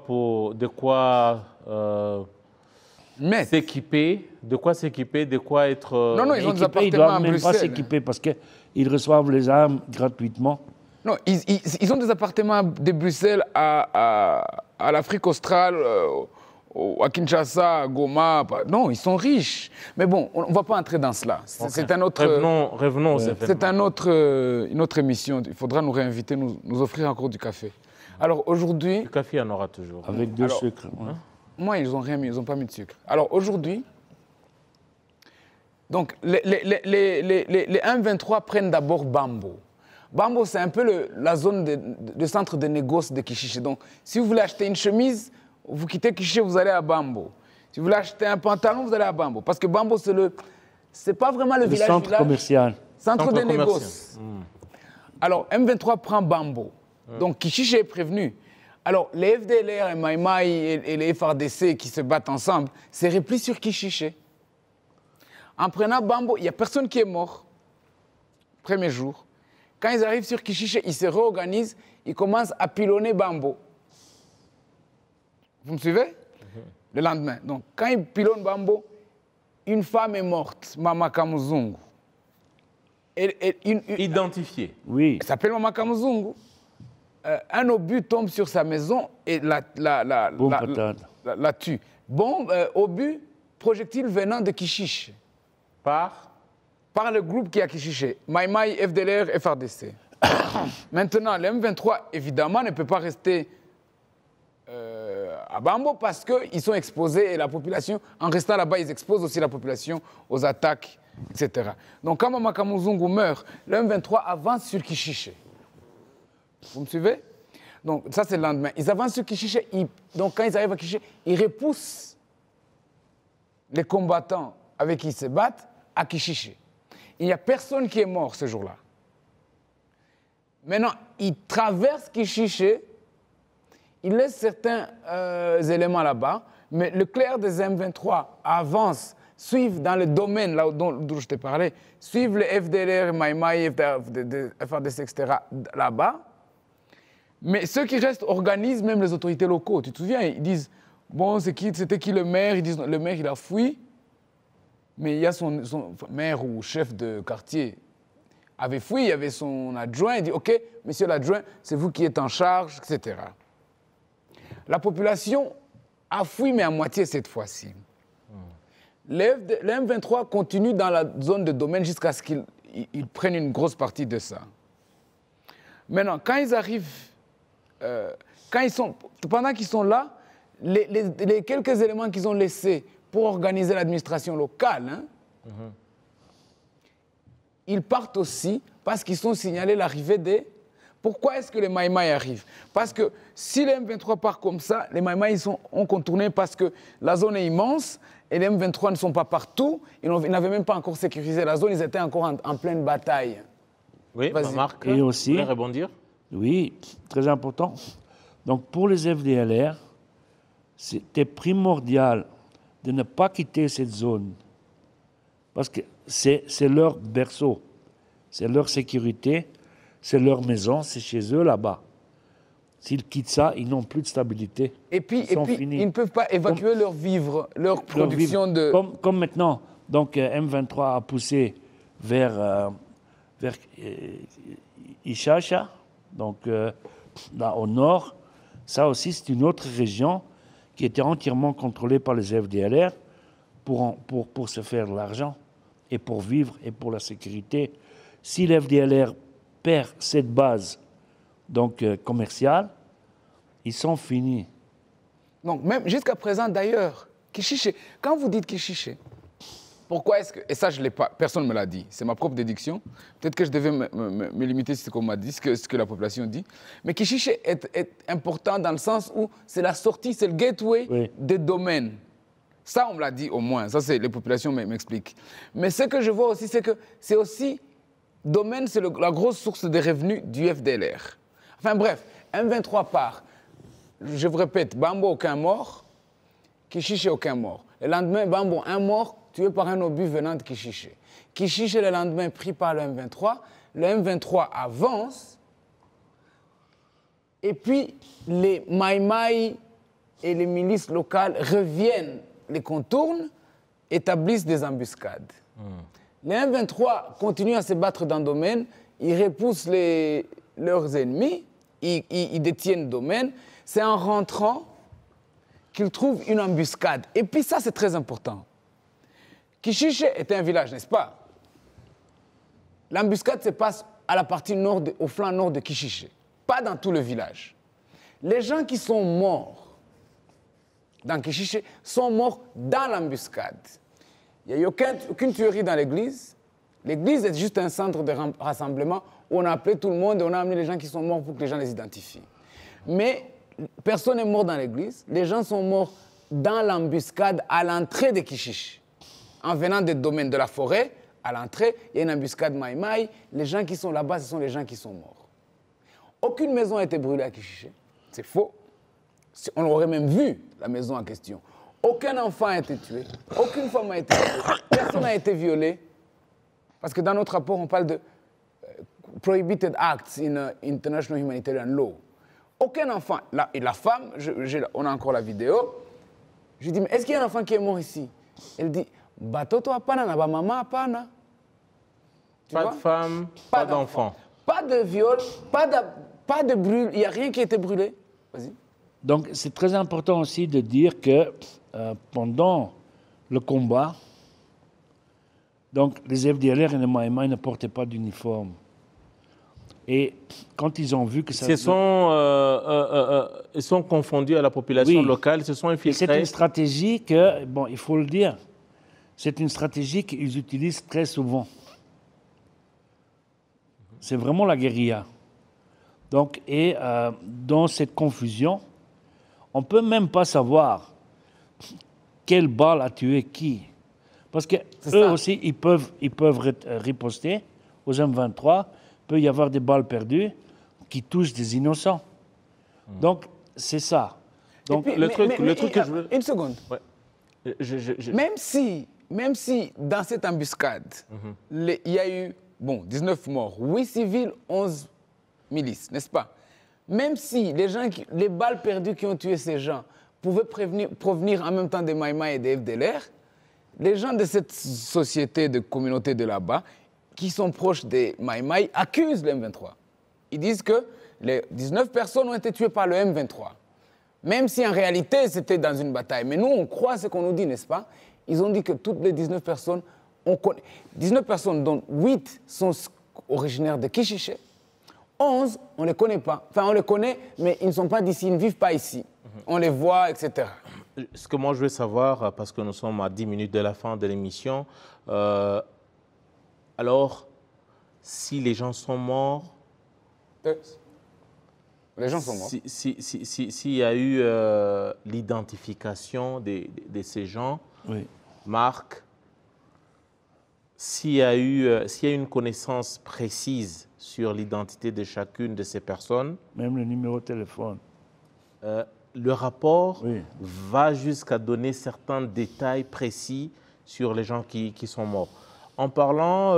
s'équiper, de quoi être... Non, non, ils ont des Équipés, ils appartements doivent à même pas Bruxelles. s'équiper parce qu'ils reçoivent les armes gratuitement. Non, ils ont des appartements de Bruxelles à l'Afrique australe, à Kinshasa, à Goma. Non, ils sont riches. Mais bon, on ne va pas entrer dans cela. C'est un autre... Revenons aux événements. C'est une autre émission. Il faudra nous réinviter, nous offrir encore du café. Alors aujourd'hui... Du café, il y en aura toujours. Avec deux sucres. Ouais. Moi, ils n'ont rien mis, ils n'ont pas mis de sucre. Alors aujourd'hui, donc les M23 prennent d'abord Bambo. Bambo, c'est un peu la zone de centre de négoce de Kichiché. Donc, si vous voulez acheter une chemise, vous quittez Kichiché, vous allez à Bambo. Si vous voulez acheter un pantalon, vous allez à Bambo. Parce que Bambo, c'est pas vraiment le village. Centre commercial. Centre de négoce. Alors, M23 prend Bambo. Donc, Kichiché est prévenu. Alors, les FDLR et Maïmaï et les FRDC qui se battent ensemble, c'est repli sur Kichiché. En prenant Bambo, il n'y a personne qui est mort. Premier jour. Quand ils arrivent sur Kichiché, ils se réorganisent, ils commencent à pilonner Bambo. Vous me suivez? Le lendemain. Donc, quand ils pilonnent Bambo, une femme est morte, Mama Kamuzungu. Identifié. Oui. Elle s'appelle Mama Kamuzungu. Un obus tombe sur sa maison et la tue. Bon, obus, projectile venant de Kichiché. Par le groupe qui est à Kichiché. Maïmaï, FDLR, FRDC. Maintenant, le M23, évidemment, ne peut pas rester à Bambo parce qu'ils sont exposés et la population, en restant là-bas, ils exposent aussi la population aux attaques, etc. Donc, quand Mama Kamuzungu meurt, le M23 avance sur Kichiché. Vous me suivez? Donc, ça, c'est le lendemain. Ils avancent sur Kichiché. Donc, quand ils arrivent à Kichiché, ils repoussent les combattants avec qui ils se battent à Kichiché. Il n'y a personne qui est mort ce jour-là. Maintenant, ils traversent Kichiché. Ils laissent certains éléments là-bas. Mais le clair des M23 avance, suivent dans le domaine là dont je t'ai parlé, suivent les FDLR, Maïmaï, FRDC, etc. là-bas. Mais ceux qui restent organisent même les autorités locaux. Tu te souviens, ils disent, bon, c'était qui le maire? Ils disent, le maire, il a fui. Mais il y a son maire ou chef de quartier avait fui, il y avait son adjoint. Il dit, OK, monsieur l'adjoint, c'est vous qui êtes en charge, etc. La population a fui, mais à moitié cette fois-ci. Le M23 continue dans la zone de domaine jusqu'à ce qu'il ils prennent une grosse partie de ça. Maintenant, quand ils arrivent, pendant qu'ils sont là, les quelques éléments qu'ils ont laissés pour organiser l'administration locale, hein, ils partent aussi parce qu'ils sont signalés l'arrivée des... Pourquoi est-ce que les Maïmaï arrivent? Parce que si les M23 partent comme ça, les Maïmaï ont contourné parce que la zone est immense et les M23 ne sont pas partout. Ils n'avaient même pas encore sécurisé la zone, ils étaient encore en pleine bataille. Oui, Marc, et aussi, vous voulez rebondir? Oui, très important. Donc pour les FDLR, c'était primordial de ne pas quitter cette zone parce que c'est leur berceau, c'est leur sécurité, c'est leur maison, c'est chez eux là-bas. S'ils quittent ça, ils n'ont plus de stabilité. Et puis ils ne peuvent pas évacuer leur vivre, leur production de... Comme maintenant, donc M23 a poussé vers Ishacha, donc là au nord. Ça aussi, c'est une autre région qui était entièrement contrôlée par les FDLR pour se faire de l'argent et pour vivre et pour la sécurité. Si l'FDLR perd cette base donc commerciale, ils sont finis. Donc même jusqu'à présent d'ailleurs, Kishiché, quand vous dites Kishiché, pourquoi est-ce que, et ça je l'ai pas, personne ne me l'a dit, c'est ma propre déduction, peut-être que je devais me limiter à ce qu'on m'a dit, ce que la population dit, mais Kishiché est important dans le sens où c'est la sortie, c'est le gateway des domaines. Ça on me l'a dit au moins, ça c'est les populations m'expliquent. Mais ce que je vois aussi, c'est que c'est aussi, domaine c'est la grosse source de revenus du FDLR. Enfin bref, M23 part, je vous répète, Bambo aucun mort, Kishiché aucun mort. Le lendemain, Bambo un mort, tué par un obus venant de Kishiché. Kishiché, le lendemain, pris par le M23. Le M23 avance. Et puis, les Maïmaï et les milices locales reviennent, les contournent, établissent des embuscades. Les M23 continuent à se battre dans le domaine. Ils repoussent leurs ennemis. Ils détiennent le domaine. C'est en rentrant qu'ils trouvent une embuscade. Et puis ça, c'est très important. Kishiché était un village, n'est-ce pas? L'embuscade se passe à la partie nord, au flanc nord de Kishiché, pas dans tout le village. Les gens qui sont morts dans Kishiché sont morts dans l'embuscade. Il n'y a eu aucune tuerie dans l'église. L'église est juste un centre de rassemblement où on a appelé tout le monde et on a amené les gens qui sont morts pour que les gens les identifient. Mais personne n'est mort dans l'église. Les gens sont morts dans l'embuscade à l'entrée de Kishiché. En venant des domaines de la forêt, à l'entrée, il y a une embuscade Maïmaï. Les gens qui sont là-bas, ce sont les gens qui sont morts. Aucune maison n'a été brûlée à Kishiché. C'est faux. On aurait même vu la maison en question. Aucun enfant a été tué. Aucune femme n'a été tuée. Personne n'a été violé. Parce que dans notre rapport, on parle de prohibited acts in international humanitarian law. Aucun enfant. Et la femme, on a encore la vidéo. Je lui dis, mais est-ce qu'il y a un enfant qui est mort ici? Elle dit, batoto apana na ba maman apana. Pas de femme, pas d'enfant. Pas de viol, pas de brûle, il n'y a rien qui a été brûlé. Vas-y. Donc c'est très important aussi de dire que pendant le combat, donc les FDLR et les Maïmaï ne portaient pas d'uniforme. Et quand ils ont vu que ça... Ils sont confondus à la population locale, ils se sont infiltrés. C'est une stratégie que, bon, il faut le dire, c'est une stratégie qu'ils utilisent très souvent. C'est vraiment la guérilla. Donc, et dans cette confusion, on ne peut même pas savoir quelle balle a tué qui. Parce qu'eux aussi, ils peuvent riposter aux M23. Il peut y avoir des balles perdues qui touchent des innocents. Donc, c'est ça. Donc, puis, le truc que je veux... Une seconde. Ouais. Même si dans cette embuscade, il y a eu 19 morts, 8 civils, 11 milices, n'est-ce pas? Même si les balles perdues qui ont tué ces gens pouvaient provenir en même temps des Maïmaï et des FDLR, les gens de cette société, de communauté de là-bas, qui sont proches des Maïmaï, accusent le M23. Ils disent que les 19 personnes ont été tuées par le M23. Même si en réalité, c'était dans une bataille. Mais nous, on croit ce qu'on nous dit, n'est-ce pas? Ils ont dit que toutes les 19 personnes on connaît 19 personnes, dont 8 sont originaires de Kishiché. 11, on ne les connaît pas. Enfin, on les connaît, mais ils ne sont pas d'ici, ils ne vivent pas ici. On les voit, etc. Ce que moi je veux savoir, parce que nous sommes à 10 minutes de la fin de l'émission, alors, si les gens sont morts... Les gens sont morts. S'il y a eu l'identification de ces gens, Oui. Marc, s'il y a une connaissance précise sur l'identité de chacune de ces personnes, Même le numéro de téléphone. le rapport Oui. va jusqu'à donner certains détails précis sur les gens qui sont morts. En parlant,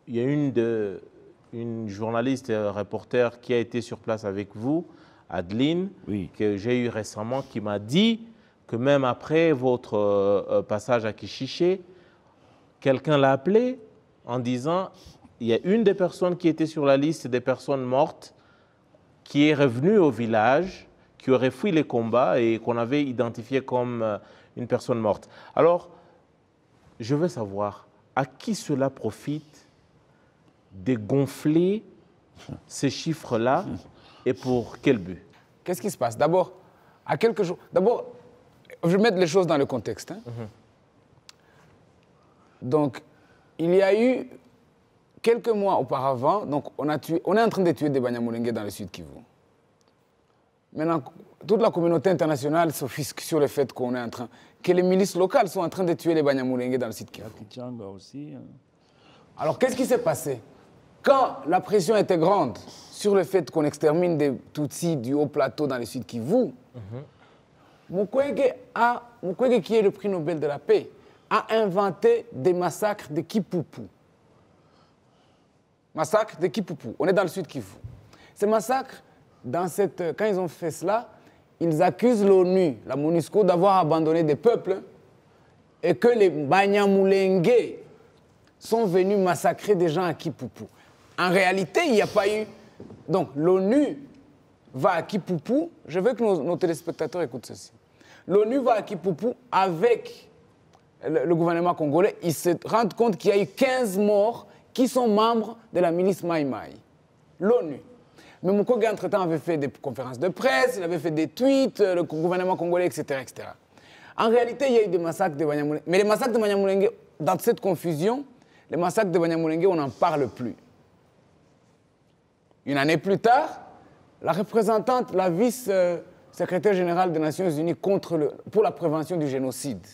il y a une journaliste, reporter qui a été sur place avec vous, Adeline, Oui. que j'ai eu récemment, qui m'a dit que même après votre passage à Kishiché, quelqu'un l'a appelé en disant il y a une des personnes qui était sur la liste des personnes mortes qui est revenue au village, qui aurait fui les combats et qu'on avait identifié comme une personne morte. Alors, je veux savoir à qui cela profite de gonfler ces chiffres-là et pour quel but? Qu'est-ce qui se passe? D'abord, à quelques jours... D'abord, je vais mettre les choses dans le contexte. Hein. Donc, il y a eu quelques mois auparavant, donc on est en train de tuer des Banyamulenge dans le sud Kivu. Maintenant, toute la communauté internationale s'offusque sur le fait qu'on est en train, que les milices locales sont en train de tuer les Banyamulenge dans le sud Kivu. Kichanga aussi. Hein. Alors, qu'est-ce qui s'est passé? Quand la pression était grande sur le fait qu'on extermine des Tutsis du haut plateau dans le sud Kivu, Mukwege, qui est le prix Nobel de la paix, a inventé des massacres de Kipupu. Massacre de Kipupu. On est dans le sud Kivu. Ces massacres, quand ils ont fait cela, ils accusent l'ONU, la MONUSCO, d'avoir abandonné des peuples et que les Banyamulenge sont venus massacrer des gens à Kipupu. En réalité, il n'y a pas eu... Donc, l'ONU va à Kipupu. Je veux que nos téléspectateurs écoutent ceci. L'ONU va à Kipupu avec le gouvernement congolais. Ils se rendent compte qu'il y a eu 15 morts qui sont membres de la milice Mai Mai. L'ONU. Mais Mukwege, entre-temps, avait fait des conférences de presse, il avait fait des tweets, le gouvernement congolais, etc., etc. En réalité, il y a eu des massacres de Banyamulenge. Mais les massacres de Banyamulenge, dans cette confusion, les massacres de Banyamulenge, on n'en parle plus. Une année plus tard, la représentante, la vice-secrétaire générale des Nations Unies pour la prévention du génocide,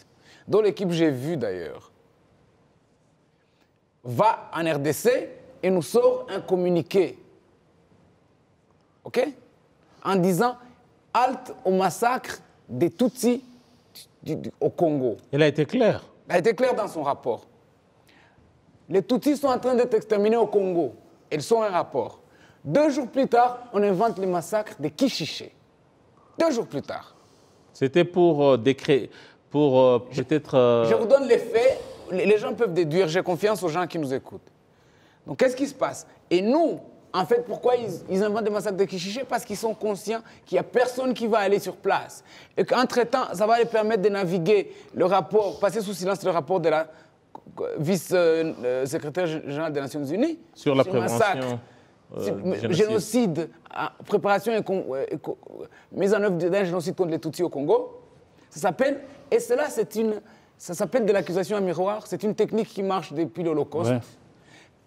dont l'équipe j'ai vue d'ailleurs, va en RDC et nous sort un communiqué, ok, en disant halte au massacre des Tutsis au Congo. Il a été clair. Il a été clair dans son rapport. Les Tutsis sont en train d'être exterminés au Congo. Ils sont un rapport. 2 jours plus tard, on invente les massacres de Kishiché. 2 jours plus tard. C'était pour peut-être... Je vous donne les faits. Les gens peuvent déduire. J'ai confiance aux gens qui nous écoutent. Donc, qu'est-ce qui se passe? Et nous, en fait, pourquoi ils inventent des massacres de Kishiché? Parce qu'ils sont conscients qu'il n'y a personne qui va aller sur place. Et qu'entre-temps, ça va les permettre de naviguer le rapport, passer sous silence le rapport de la vice-secrétaire générale des Nations Unies sur la prévention. Génocide, préparation et mise en œuvre d'un génocide contre les Tutsis au Congo. Ça s'appelle, et cela, ça s'appelle de l'accusation à miroir. C'est une technique qui marche depuis l'Holocauste. Ouais.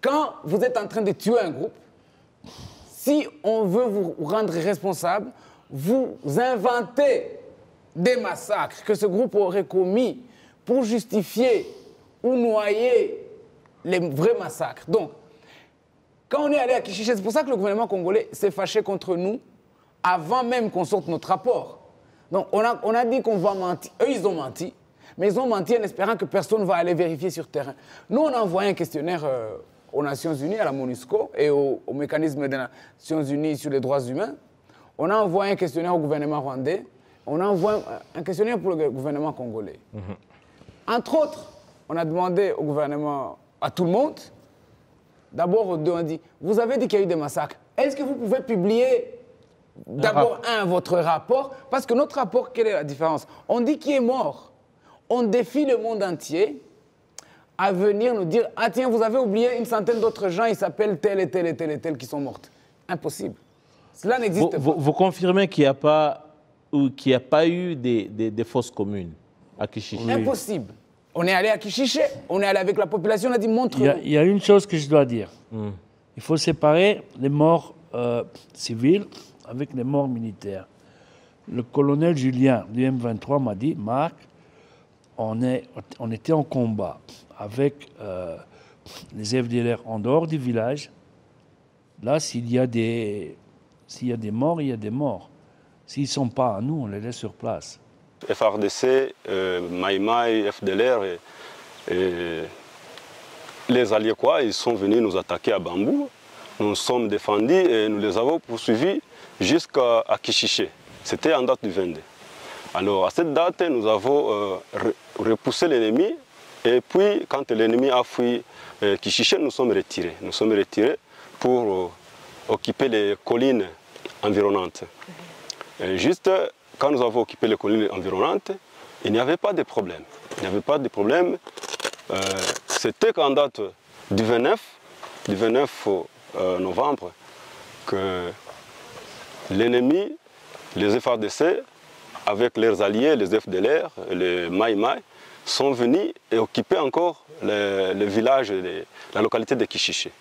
Quand vous êtes en train de tuer un groupe, si on veut vous rendre responsable, vous inventez des massacres que ce groupe aurait commis pour justifier ou noyer les vrais massacres. Donc, quand on est allé à Kishiché, c'est pour ça que le gouvernement congolais s'est fâché contre nous avant même qu'on sorte notre rapport. Donc, on a dit qu'on va mentir. Eux, ils ont menti. Mais ils ont menti en espérant que personne ne va aller vérifier sur terrain. Nous, on a envoyé un questionnaire aux Nations Unies, à la MONUSCO et au mécanisme des Nations Unies sur les droits humains. On a envoyé un questionnaire au gouvernement rwandais. On a envoyé un questionnaire pour le gouvernement congolais. Entre autres, on a demandé au gouvernement, à tout le monde, d'abord aux deux, on dit, vous avez dit qu'il y a eu des massacres. Est-ce que vous pouvez publier d'abord votre rapport? Parce que notre rapport, quelle est la différence? On dit qui est mort. On défie le monde entier à venir nous dire « Ah tiens, vous avez oublié une centaine d'autres gens, ils s'appellent tel et tel et tel et tel qui sont mortes. » Impossible. Cela n'existe pas. Vous confirmez qu'il n'y a pas eu des fosses communes à Kichiché? Impossible. On est allé à Kichiché, on est allé avec la population, on a dit « Montre-nous. » Il y a une chose que je dois dire. Il faut séparer les morts civils avec les morts militaires. Le colonel Julien du M23 m'a dit « Marc, on était en combat avec les FDLR en dehors du village. Là, s'il y a des morts, il y a des morts. S'ils ne sont pas à nous, on les laisse sur place. » FARDC, Maïmaï, FDLR et les alliés, ils sont venus nous attaquer à Bambou. Nous nous sommes défendus et nous les avons poursuivis jusqu'à Kichiché. C'était en date du 22. Alors à cette date, nous avons repoussé l'ennemi et puis quand l'ennemi a fui Kichiché, nous sommes retirés. Nous sommes retirés pour occuper les collines environnantes. Et juste quand nous avons occupé les collines environnantes, il n'y avait pas de problème. Il n'y avait pas de problème. C'était qu'en date du 29 novembre, que l'ennemi, les FARDC, avec leurs alliés, les FDLR, les Maïmaï, sont venus et occupaient encore le village, la localité de Kichiché.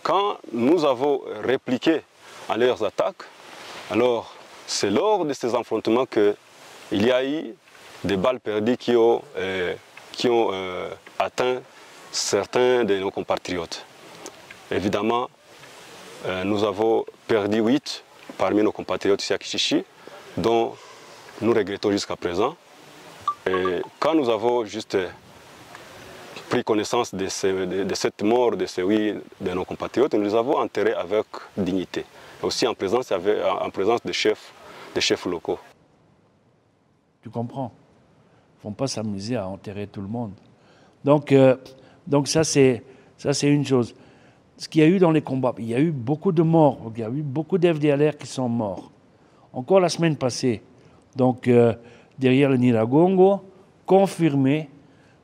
Quand nous avons répliqué à leurs attaques, alors c'est lors de ces affrontements qu'il y a eu des balles perdues qui ont atteint certains de nos compatriotes. Évidemment, nous avons perdu 8 parmi nos compatriotes ici à Kichiché, dont nous regrettons jusqu'à présent. Et quand nous avons juste pris connaissance de cette mort de ces 8 de nos compatriotes, nous les avons enterrés avec dignité. Aussi en présence des chefs locaux. Tu comprends? Ils ne vont pas s'amuser à enterrer tout le monde. Donc ça, c'est une chose. Ce qu'il y a eu dans les combats, il y a eu beaucoup de morts. Il y a eu beaucoup d'FDLR qui sont morts. Encore la semaine passée, donc derrière le Niragongo, confirmé,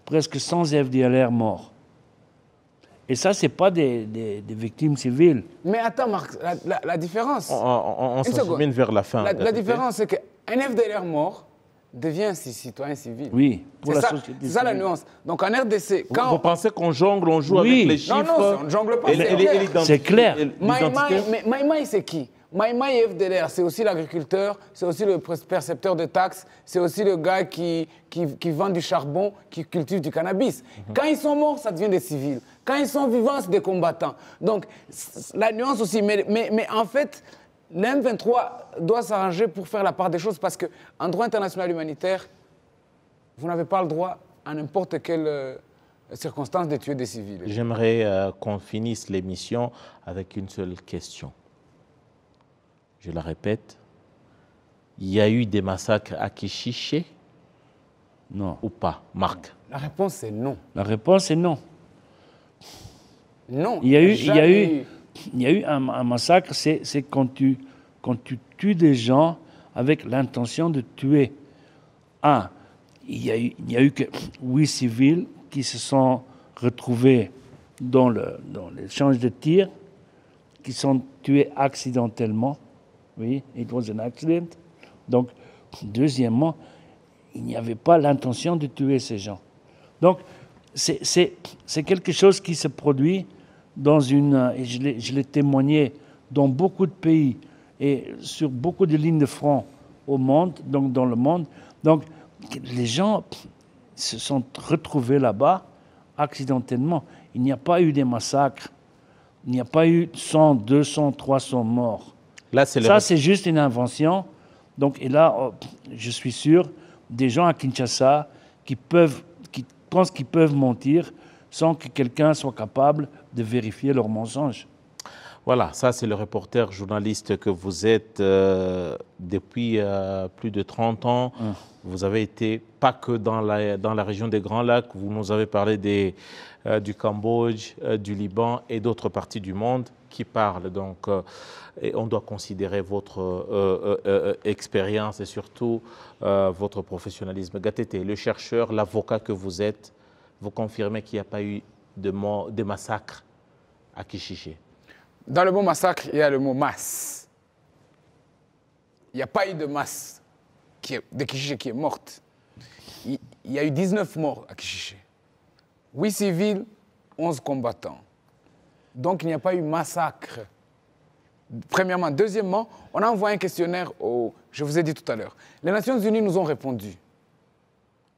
presque 100 FDLR morts. Et ça, ce n'est pas des victimes civiles. Mais attends, Marc, la différence... On s'achemine vers la fin. La différence, c'est qu'un FDLR mort devient un citoyen civil. Oui, pour la société. C'est ça la nuance. Donc en RDC, quand... Vous pensez qu'on jongle, on joue avec les chiffres? Non, on ne jongle pas, c'est clair. Maïmaï, c'est qui? Maïmaï et FDLR, c'est aussi l'agriculteur, c'est aussi le percepteur de taxes, c'est aussi le gars qui vend du charbon, qui cultive du cannabis. Quand ils sont morts, ça devient des civils. Quand ils sont vivants, c'est des combattants. Donc, la nuance aussi. Mais en fait, l'M23 doit s'arranger pour faire la part des choses parce qu'en droit international humanitaire, vous n'avez pas le droit à n'importe quelle circonstance de tuer des civils. J'aimerais qu'on finisse l'émission avec une seule question. Je la répète, il y a eu des massacres à Kichiché? Non. Ou pas, Marc? La réponse est non. La réponse est non. Non. Il y a eu un massacre, c'est quand tu tues des gens avec l'intention de tuer. Il y a eu que 8 civils qui se sont retrouvés dans l'échange de tirs, qui sont tués accidentellement. Oui, it was an accident. Donc, deuxièmement, il n'y avait pas l'intention de tuer ces gens. Donc, c'est quelque chose qui se produit dans et je l'ai témoigné dans beaucoup de pays et sur beaucoup de lignes de front au monde, donc dans le monde. Donc, les gens se sont retrouvés là-bas accidentellement. Il n'y a pas eu des massacres. Il n'y a pas eu 100, 200, 300 morts. Là, c'est juste une invention. Donc, et là, je suis sûr, des gens à Kinshasa qui pensent qu'ils peuvent mentir sans que quelqu'un soit capable de vérifier leurs mensonges. Voilà, ça c'est le reporter journaliste que vous êtes depuis plus de 30 ans. Vous avez été pas que dans la région des Grands Lacs, vous nous avez parlé du Cambodge, du Liban et d'autres parties du monde qui parlent. Donc, et on doit considérer votre expérience et surtout votre professionnalisme. Gatete, le chercheur, l'avocat que vous êtes, vous confirmez qu'il n'y a pas eu de massacre à Kichiché? Dans le mot massacre, il y a le mot masse. Il n'y a pas eu de masse de Kichiché qui est morte. Il y a eu 19 morts à Kichiché. 8 civils, 11 combattants. Donc il n'y a pas eu massacre. Premièrement. Deuxièmement, on a envoyé un questionnaire je vous ai dit tout à l'heure. Les Nations Unies nous ont répondu.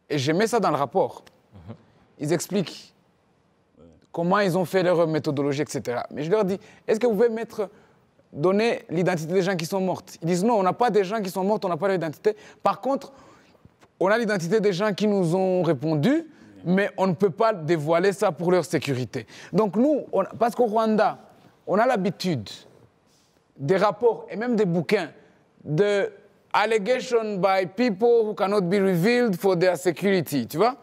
Et j'ai mis ça dans le rapport. Ils expliquent comment ils ont fait leur méthodologie, etc. Mais je leur dis, est-ce que vous pouvez donner l'identité des gens qui sont morts? Ils disent non, on n'a pas des gens qui sont morts, on n'a pas leur identité. Par contre, on a l'identité des gens qui nous ont répondu, mais on ne peut pas dévoiler ça pour leur sécurité. Donc nous, parce qu'au Rwanda, on a l'habitude des rapports et même des bouquins de allegation by people who cannot be revealed for their security, tu vois?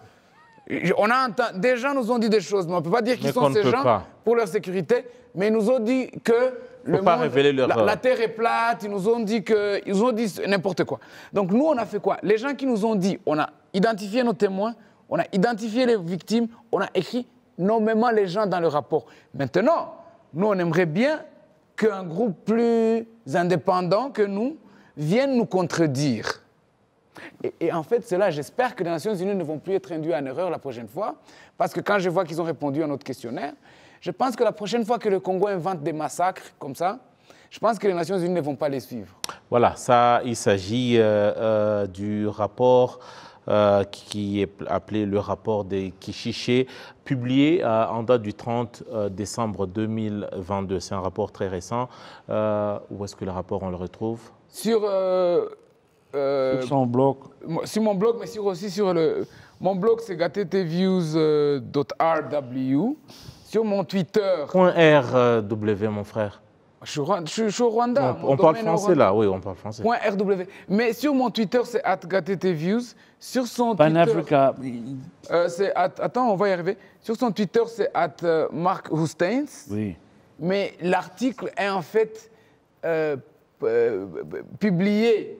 Des gens nous ont dit des choses, mais on ne peut pas dire qu'ils sont ces gens pour leur sécurité, mais ils nous ont dit que la Terre est plate, ils nous ont dit n'importe quoi. Donc nous, on a fait quoi? Les gens qui nous ont dit, on a identifié nos témoins, on a identifié les victimes, on a écrit nommément les gens dans le rapport. Maintenant, nous, on aimerait bien qu'un groupe plus indépendant que nous vienne nous contredire. Et en fait, cela, j'espère que les Nations Unies ne vont plus être induits en erreur la prochaine fois, parce que quand je vois qu'ils ont répondu à notre questionnaire, je pense que la prochaine fois que le Congo invente des massacres comme ça, je pense que les Nations Unies ne vont pas les suivre. Voilà, ça, il s'agit du rapport qui est appelé le rapport des Kichiché, publié en date du 30 décembre 2022. C'est un rapport très récent. Où est-ce que le rapport, on le retrouve? Sur son blog. Sur mon blog, mais aussi sur mon blog, c'est gatteteviews.rw. Sur mon Twitter. .rw, mon frère. Je suis au Rwanda. On parle français là, oui, on parle français. .rw. Mais sur mon Twitter, c'est @gatteteviews. Sur son Pan-Africa. C'est attends, on va y arriver. Sur son Twitter, c'est @Mark Husteins. Oui. Mais l'article est en fait publié.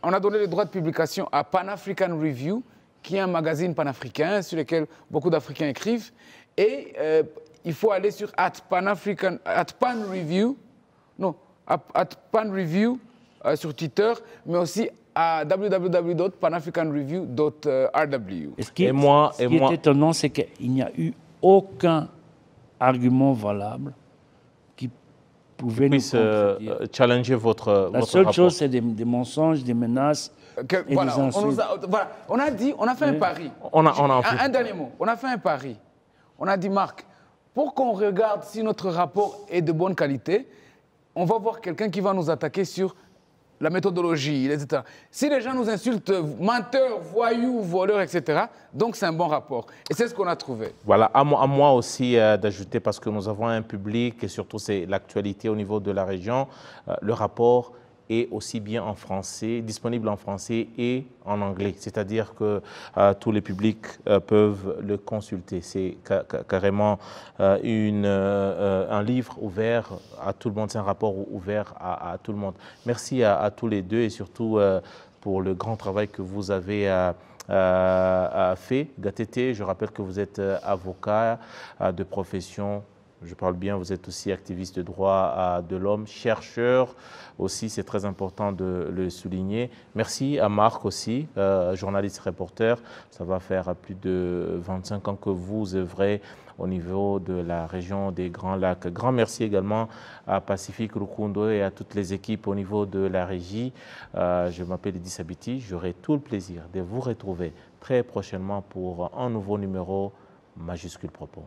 On a donné le droit de publication à Pan-African Review, qui est un magazine panafricain sur lequel beaucoup d'Africains écrivent. Et il faut aller sur @PanReview, non, @PanReview sur Twitter, mais aussi à www.panafricanreview.rw. Ce qui est étonnant, c'est qu'il n'y a eu aucun argument valable qui pouvait nous challenger votre rapport. La seule chose, c'est des mensonges, des menaces et des insultes. On a fait un pari. Un dernier mot. On a fait un pari. On a dit, Marc, pour qu'on regarde si notre rapport est de bonne qualité, on va voir quelqu'un qui va nous attaquer sur la méthodologie, etc. Si les gens nous insultent, menteurs, voyous, voleurs, etc., donc c'est un bon rapport. Et c'est ce qu'on a trouvé. Voilà, à moi aussi d'ajouter, parce que nous avons un public, et surtout c'est l'actualité au niveau de la région, le rapport est aussi bien en français, disponible en français et en anglais. C'est-à-dire que tous les publics peuvent le consulter. C'est carrément un livre ouvert à tout le monde. C'est un rapport ouvert à tout le monde. Merci à tous les deux et surtout pour le grand travail que vous avez fait. Gatete, je rappelle que vous êtes avocat de profession. Je parle bien, vous êtes aussi activiste de droits de l'homme, chercheur aussi, c'est très important de le souligner. Merci à Marc aussi, journaliste reporter. Ça va faire plus de 25 ans que vous œuvrez au niveau de la région des Grands Lacs. Grand merci également à Pacifique Rukundo et à toutes les équipes au niveau de la régie. Je m'appelle Edis Abiti, j'aurai tout le plaisir de vous retrouver très prochainement pour un nouveau numéro Majuscule Propos.